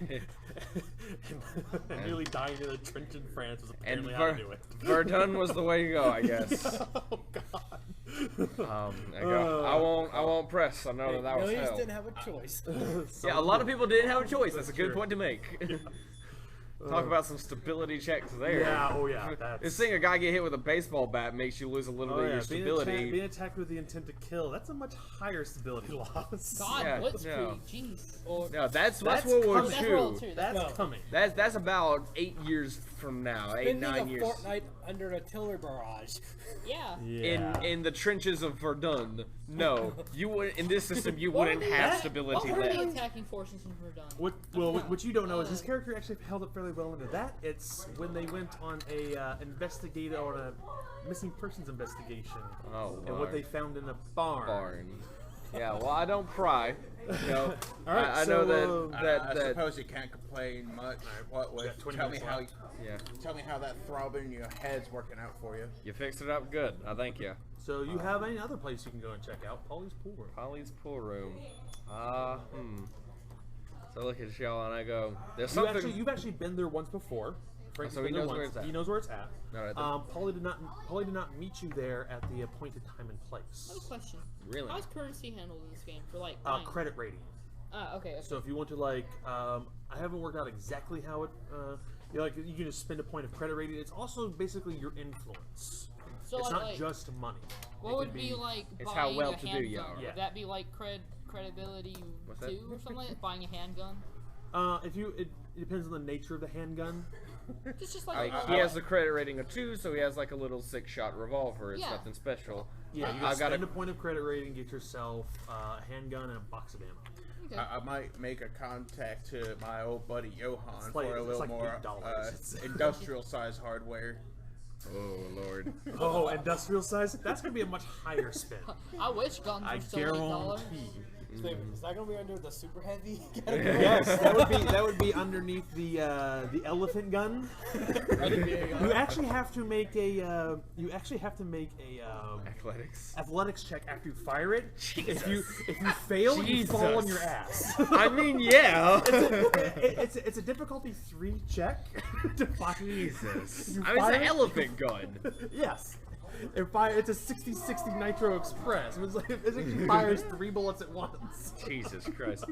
and nearly dying in a trench in France was And apparently how to do it. Verdun was the way to go, I guess. Oh God. I go, I won't press. I know that was Millions hell. didn't have a choice. Yeah, a lot of people didn't have a choice. That's a good true. point to make. Talk about some stability checks there. Yeah, oh yeah. That's... Seeing a guy get hit with a baseball bat makes you lose a little bit of your stability. Being attacked with the intent to kill, that's a much higher stability loss. God, Yeah, Blitzkrieg, no. jeez. No, that's World coming. War That's World II. II. That's coming. That's about 8 years from now. Spending 9 a years. fortnight under an artillery barrage. Yeah. In the trenches of Verdun. No, you would in this system you wouldn't have stability What were the left. attacking forces in Verdun? What you don't know is this character actually held up fairly well into that. It's when they went on a missing persons investigation. Oh, and what Lord. they found in a barn. Yeah, well, I don't pry. You know, All right, I know so, I suppose you can't complain much. What got 20 tell me minutes how left. yeah, tell me how that throbbing in your head's working out for you. you fixed it up good. I thank you. So you have any other place you can go and check out? Polly's Pool Room. Polly's pool room. So I look at y'all and I go, there's something. You've actually been there once before. Frank's so he been there knows where once. it's at. He knows where it's at. All right, then. Polly did not meet you there at the appointed time and place. I have a question. Really? How's currency handled in this game for like buying? Credit rating. Okay. So if you want to like, I haven't worked out exactly how it. You can just spend a point of credit rating. It's also basically your influence. So it's like, not just money. What would be like It's buying how well a to do handgun? you are. Yeah. Would that be like credibility What's that? 2 or something like that? Buying a handgun? It depends on the nature of the handgun. Just like He has a credit rating of 2, so he has like a little 6-shot revolver. It's Yeah. nothing special. Yeah, you I've got spend a point of credit rating, get yourself a handgun and a box of ammo. Okay. I might make a contact to my old buddy Johan It's like- for a it's little like more $8. industrial size hardware. Oh Lord. Oh, industrial size? That's gonna be a much higher spend. I wish guns I were still $8. guarantee. Is that gonna be under the super heavy? Yes, that would be underneath the elephant gun. You actually have to make a Athletics. athletics check after you fire it. Jesus. If you fail, you fall on Jesus. your ass. I mean, yeah. It's a difficulty 3 check to fire. Jesus. You I mean, fire it's an it? elephant gun. Yes. It's a 60-60 Nitro Express. It actually fires 3 bullets at once. Jesus Christ.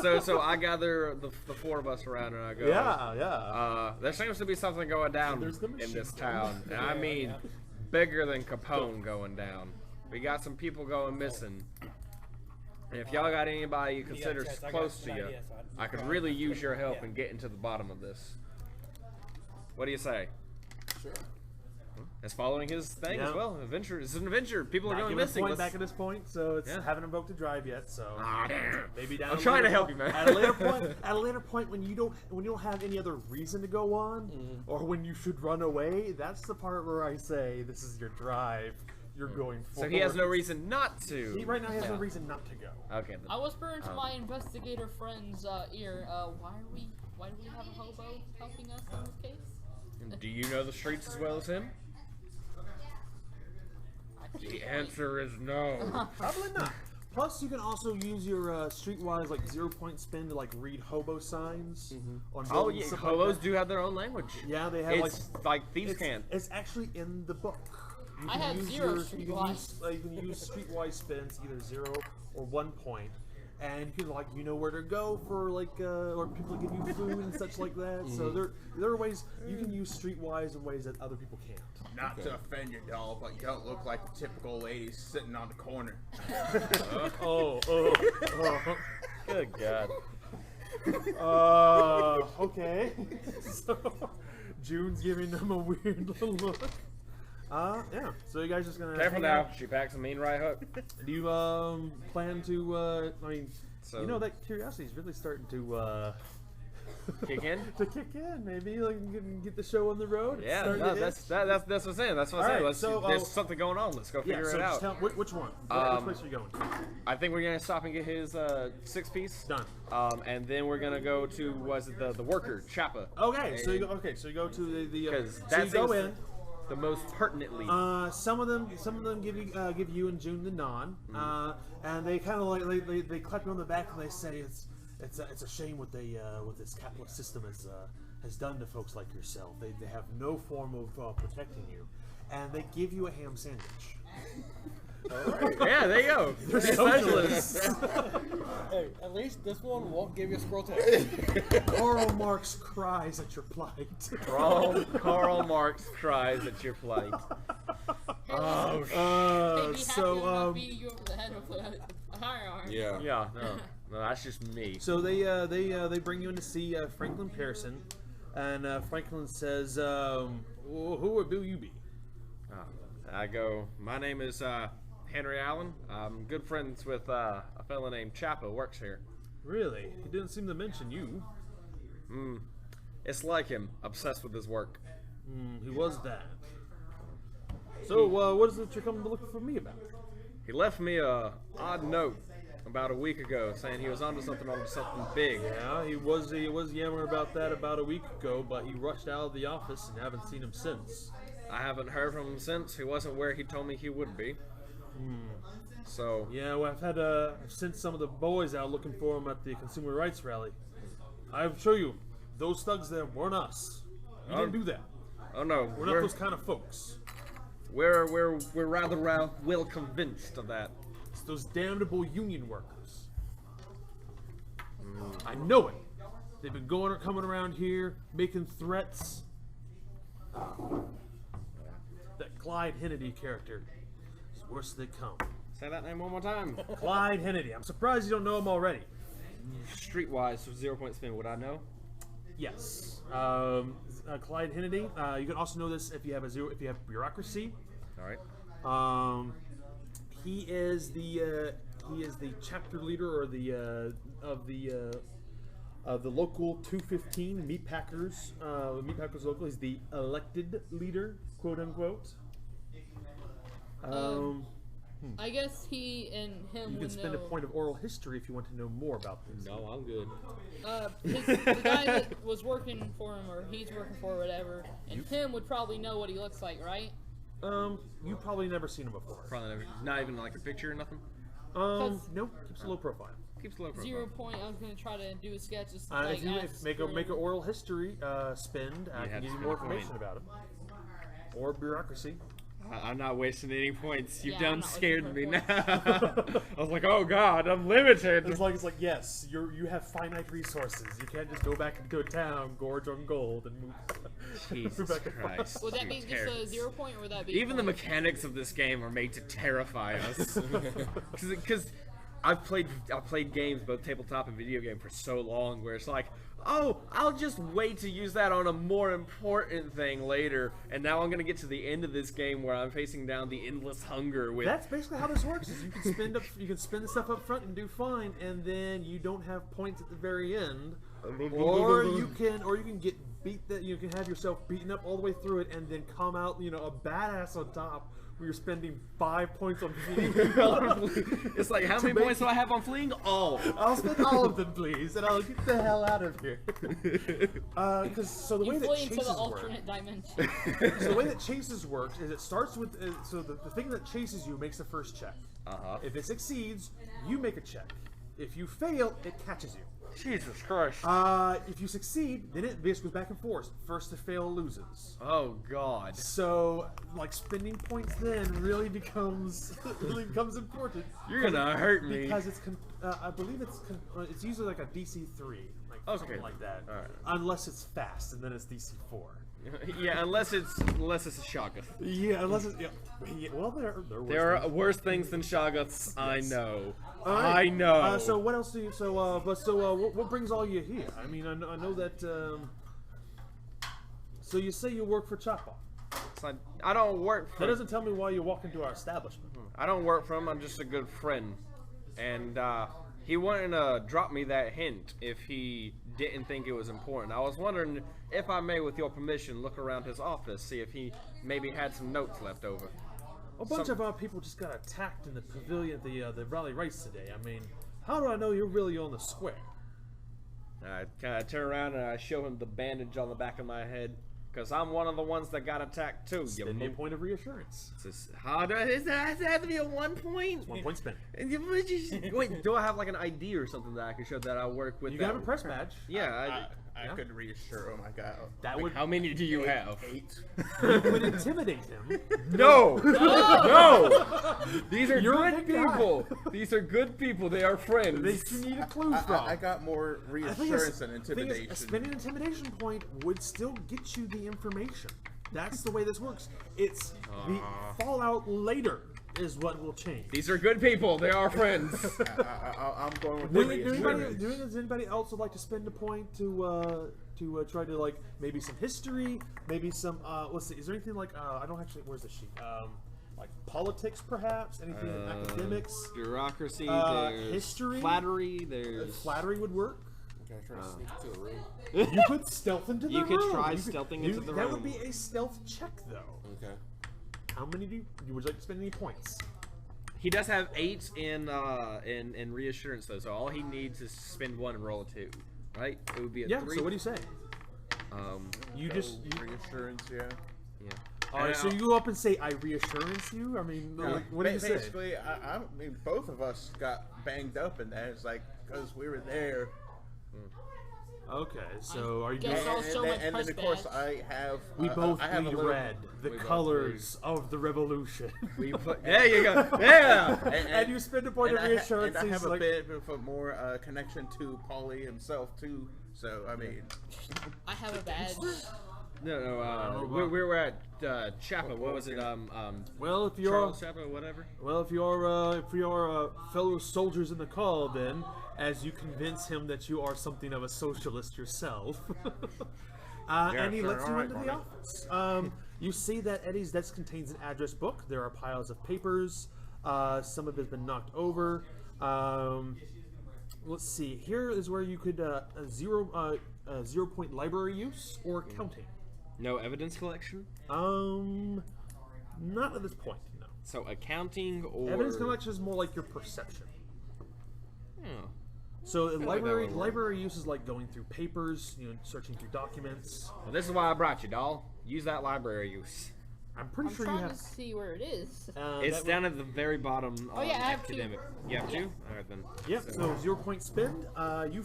So I gather the 4 of us around and I go. Yeah. There seems to be something going down There's the in machine this gun. town. And I mean, bigger than Capone going down. We got some people going missing. And if y'all got anybody you consider chance, I got close to an you, idea, son. I could really use your help Yeah. in getting to the bottom of this. What do you say? Sure. It's following his thing Yeah. as well. Adventure. It's an adventure. People are Not going given a missing. point Let's- back at this point, so it's Yeah. haven't invoked a drive yet. So Ah, damn. maybe down. I'm a trying to later help point- you, man. At a later point, when you don't have any other reason to go on, or when you should run away, that's the part where I say this is your drive. You're going So forward. he has no reason not to. Right now, he has no reason not to go. Okay. Then. I whisper into my investigator friend's ear, why do we have a hobo helping us in this case? Do you know the streets as well as him? The answer is no. Probably not. Plus, you can also use your streetwise 0-point spin to read hobo signs on Oh buildings, yeah, stuff like hobos that. do have their own language. Yeah, they have It's like thieves can't. It's actually in the book. You I can have use 0 you streetwise. can use streetwise spins, either 0 or 1 point, and you can you know where to go for or people give you food and such like that. So there are ways you can use streetwise in ways that other people can't. Not to offend you, doll, but you don't look like the typical lady sitting on the corner. Oh. Good God. Okay. So June's giving them a weird little look. Yeah. So you guys just gonna Careful hang now. out? She packs a mean right hook. Do you plan to? I mean, So- you know that curiosity is really starting to Kick in? To kick in, maybe like get the show on the road. Yeah, Start no, to that's itch. what I'm saying. That's what I'm All saying. right, Let's, so, there's something going on. Let's go Yeah, figure so it just out. tell which one. Which place are you going to? I think we're gonna stop and get his 6-piece. Done. And then we're gonna go to the worker Chappa. Okay, so you go to the Because so that you go seems in. the most pertinently. Some of them give you and June the nod, and they kind of like they clap you on the back and they say it's a shame what this capitalist system has done to folks like yourself. They have no form of protecting you, and they give you a ham sandwich. Yeah, there you go. They're socialists. Hey, at least this one won't give you a scroll text. Karl Marx cries at your plight. Karl Marx cries at your plight. So beating you over the head with a firearm. Yeah. Yeah, no, that's just me. So they bring you in to see Franklin Pearson, and Franklin says, "Who will you be?" I go, my name is Henry Allen. I'm good friends with a fellow named Chappa, works here. Really? He didn't seem to mention you. It's like him, obsessed with his work. He was that. So what is it you're coming to look for me about? He left me a odd note about a week ago saying he was onto something big. Yeah, he was yammering about that about a week ago, but he rushed out of the office and haven't seen him since. I haven't heard from him since. He wasn't where he told me he would be. So Yeah, well, I've sent some of the boys out looking for him at the Consumer Rights Rally. I assure you, those thugs there weren't us. We didn't do that. oh no, We're not those kind of folks. we're rather well convinced of that. It's those damnable union workers. I know it. They've been coming around here, making threats. That Clyde Hennedy character is worse as they come. Say that name one more time. Clyde Hennedy. I'm surprised you don't know him already. Streetwise, 0 point spin. Would I know? Yes. Clyde Hennedy. You can also know this if you have bureaucracy. All right. He is the chapter leader or of the local 215 Meatpackers. Meatpackers local. He's the elected leader, quote unquote. I guess he and him You can would spend know. a point of oral history if you want to know more about this. No, I'm good. The guy that was working for him, or he's working for, whatever, and him would probably know what he looks like, right? You probably never seen him before. Probably never. Not even like a picture or nothing. Nope. Keeps a low profile. Keeps low profile. 0 point. I was gonna try to do a sketch. Just If you ask make for- an oral history spend, I You can have give to you more spend a information about him. Or bureaucracy. I'm not wasting any points. You've Yeah, I'm done not scared wasting me my now. I was like, oh god, I'm limited. It's like yes, you have finite resources. You can't just go back into a town, gorge on gold, and move. Jesus move back and forth. Christ. Would that you be just terror. a 0 point, or would that be? Even the point? mechanics of this game are made to terrify us. Because I've played games, both tabletop and video game, for so long where it's like, oh, I'll just wait to use that on a more important thing later, and now I'm gonna get to the end of this game where I'm facing down the endless hunger with. That's basically how this works. Is you can spend the stuff up front and do fine, and then you don't have points at the very end, or you can get beat. That you can have yourself beaten up all the way through it, and then come out a badass on top. Where you're spending 5 points on fleeing. It's like, how many points do I have on fleeing? All. I'll spend all of them, please, and I'll get the hell out of here. So the way You that flee into chases the work. alternate dimension. So the way that chases works is it starts with so the thing that chases you makes the first check. If it succeeds, you make a check. If you fail, it catches you. Jesus Christ. If you succeed, then it basically goes back and forth. First to fail loses. Oh God. So, like, spending points then really becomes important. You're gonna hurt me. Because I believe it's usually like a DC 3, like something like that. All right. Unless it's fast, and then it's DC 4. Yeah, unless it's a Shoggoth. Yeah, unless it's well, There are worse things than Shoggoths. I know. All right. I know. So what else do you? What brings all you here? I mean, I know that. So you say you work for Choppa. It's like, I don't work for. That doesn't tell me why you walk into our establishment. I don't work for him. I'm just a good friend, and he wanted to drop me that hint if he didn't think it was important. I was wondering if I may, with your permission, look around his office, see if he maybe had some notes left over. A bunch of our people just got attacked in the pavilion at the rally race today. I mean, how do I know you're really on the square? I kind of turn around and I show him the bandage on the back of my head. Because I'm one of the ones that got attacked too. Spend a point of reassurance. How does that have to be a 1 point? It's 1 point spent. Wait, do I have like an ID or something that I can show that I work with? You got a press badge. Yeah, I could reassure him. I got that would. How many do you have? 8. You would intimidate him. No, no. These are You're a good big guy. people. These are good people. They are friends. They you need a clue from. I got more reassurance than intimidation. A spending intimidation point would still get you the information. That's the way this works. It's the fallout later is what will change. These are good people. They are friends. I'm going with Does anybody else would like to spend a point to try to like maybe some history, maybe some let's see, is there anything like I don't actually, where's the sheet? Like politics perhaps, anything in academics, bureaucracy, there's history, flattery, there's flattery would work. Can I try to sneak into the room? You could stealth into the room. You could try stealthing into the room. That would be a stealth check though. Okay. How many do you would you like to spend any points? He does have 8 in reassurance though, so all he needs is spend 1 and roll a 2, right? It would be a 3. So what do you say? You reassurance, yeah. Alright, so you go up and say, "I reassurance you." I mean, like, what do you say? Basically, I mean, both of us got banged up in that. It's like because we were there. Okay, so are you? Guess I'll show my and then of course I have. We both I have bleed a little, red, the colors of the revolution. There you go. Yeah. And you spend a point of reassurance. And I have a like, bit of a more connection to Paulie himself too. So I mean, I have a badge. No, we were at Chapel. What was it? well, if you're Charles Chapel, whatever. Well, if you're fellow soldiers in the call, then as you convince him that you are something of a socialist yourself, and he lets you into the office. You see that Eddie's desk contains an address book. There are piles of papers. Some of it has been knocked over. Let's see. Here is where you could 0 point library use or counting. No evidence collection? Not at this point, no. So accounting or evidence collection is more like your perception. Oh. So library use is like going through papers, searching through documents. Well, this is why I brought you, doll. Use that library use. I'm pretty sure you trying have. to see where it is. It's down at the very bottom. Oh yeah, I have 2. You have 2? All right then. Yep. So 0 point spend. You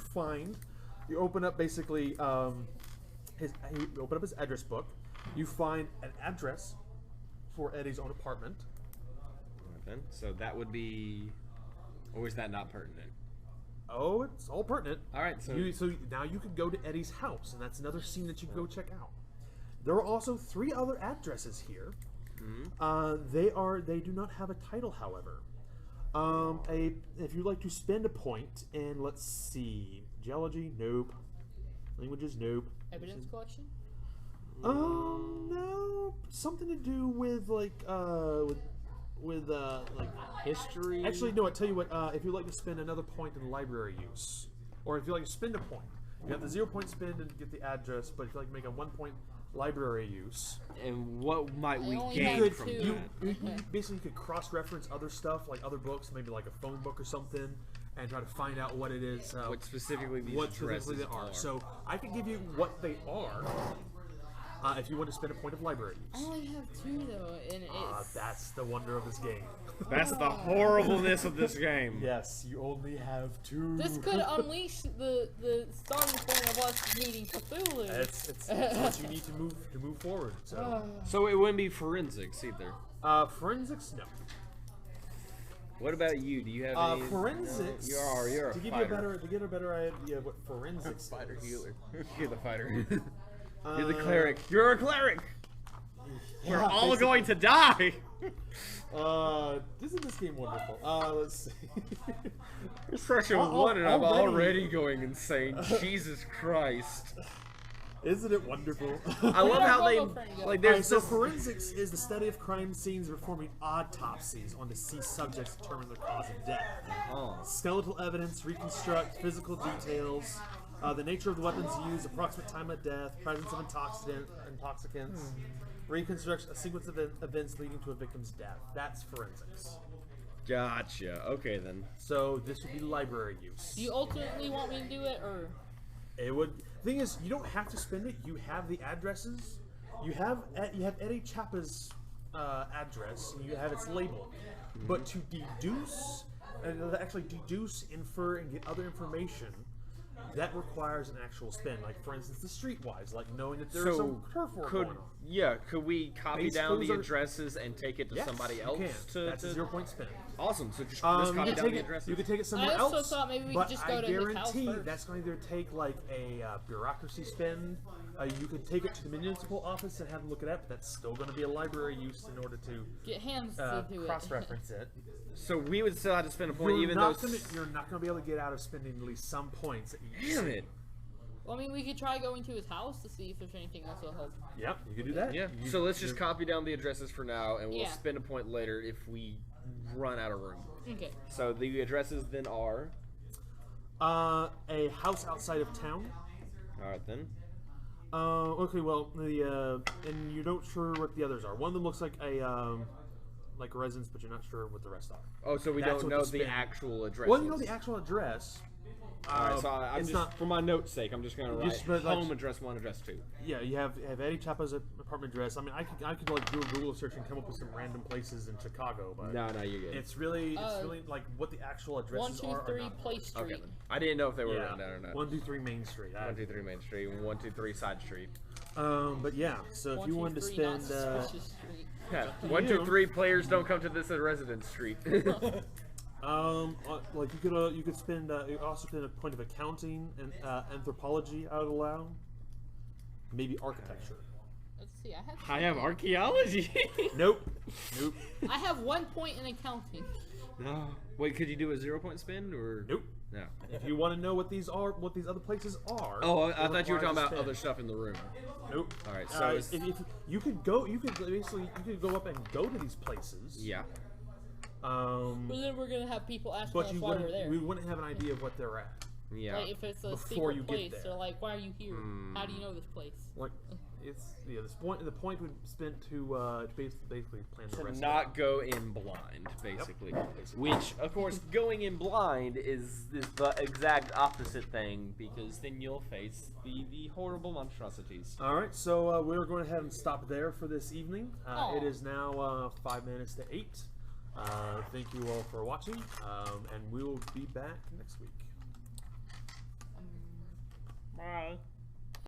open up basically you open up his address book. You find an address for Eddie's own apartment. All right then. So that would be, or is that not pertinent? Oh, it's all pertinent. All right. So now you could go to Eddie's house, and that's another scene that you can go check out. There are also 3 other addresses here. Mm-hmm. They do not have a title, however. If you'd like to spend a point, and let's see, geology, nope. Languages, nope. Evidence collection? No, something to do with like like history. Actually, no. I tell you what. If you'd like to spend another point in library use, or if you like to spend a point, you have the 0 point spend and get the address. But if you like to make a 1 point library use, and what might we only gain have from 2. that? you basically could cross-reference other stuff, like other books, maybe like a phone book or something, and try to find out what it is. What specifically these what addresses specifically they are. are. So I can give you what they are. If you want to spend a point of library I use. only have 2 though, and it's. That's the wonder of this game. That's the horribleness of this game. Yes, you only have 2. This could unleash the starting point of us meeting Cthulhu. It's what you need to move forward. So it wouldn't be forensics either. Forensics, no. What about you? Do you have any? Forensics. You're a to give fighter. to get a better idea of what forensics fighter is. healer. You're the fighter. You're the cleric. You're a cleric. We're all going to die. Isn't this game wonderful? Let's see. You're such a one, and I'm already going insane. Jesus Christ. Isn't it wonderful? I love how they like. There's so this. forensics is the study of crime scenes and performing autopsies on deceased subjects to determine the cause of death. Oh. Skeletal evidence, reconstruct physical details. The nature of the weapons used, approximate time of death, presence of intoxicants, reconstruct a sequence of events leading to a victim's death. That's forensics. Gotcha. Okay then. So this would be library use. Do you ultimately want me to do it, or? It would. The thing is, you don't have to spend it. You have the addresses. You have Eddie Chappa's address. And you have its label. But to deduce, actually deduce, infer, and get other information, that requires an actual spin. Like for instance, the streetwise, like knowing that there's some turf war going on. Yeah, could we copy Base down the those are- addresses and take it to Yes, somebody else? You can. That's a 0-point spin. Awesome. So just You copy can down take the it. addresses. You could take it somewhere I also else. thought maybe we but could just go to I his house guarantee first. that's going to either take like a bureaucracy spend. You could take it to the municipal office and have them look it up. But that's still going to be a library use in order to Get hands to do it. cross-reference it. So we would still have to spend a point, even though. You're not going to be able to get out of spending at least some points. Damn it. Well, I mean, we could try going to his house to see if there's anything else that'll help. Yep, you could do that. Yeah. You- So let's just copy down the addresses for now, and we'll Yeah. spend a point later if we run out of room. Okay. So the addresses then are. a house outside of town. All right then. Okay, well, and you're not sure what the others are. One of them looks like a residence, but you're not sure what the rest are. Oh, so we That's don't what know the the spin- actual address. Well, you know the actual address. All right, so I'm it's just not. for my note's sake, I'm just gonna write Just put, like- home address 1, address 2. Yeah, you have Eddie Chappa's apartment address. I mean, I could like do a Google search and come up with some random places in Chicago, but No, you get it. it's really like what the actual addresses 1, 2, are. 3 not. Place Street. Okay. Then. I didn't know if they were Yeah, written down or not. 1, 2, 3 Main Street. 1, 2, 3 Main Street, 1, 2, 3 Side Street. But yeah, so if 1, you 2, wanted to 3 spend, Not Suspicious Street. Yeah. to 1, 2, you. 3 players don't come to this at Residence Street. like you could spend, you also spend a point of accounting and anthropology. I would allow. Maybe architecture. Let's see. I have archaeology. Nope. I have 1 point in accounting. No. Wait, could you do a 0-point spin or? Nope. No. If you want to know what these are, what these other places are. Oh, I it thought you were requires talking a about spin. other stuff in the room. Nope. All right, so it's- if you could go, you could go up and go to these places. Yeah. But then we're gonna have people asking But us why we're there. we wouldn't have an idea of what they're at. Yeah. Like if it's a Before you secret get place, there. they're like, "Why are you here? How do you know this place?" Like, the point would spend to basically plan the To rest. not go in blind, basically. Which, of course, going in blind is the exact opposite thing, because then you'll face the horrible monstrosities. All right, so we're going to have and stop there for this evening. Aw. It is now 5 minutes to 8. Thank you all for watching, and we will be back next week.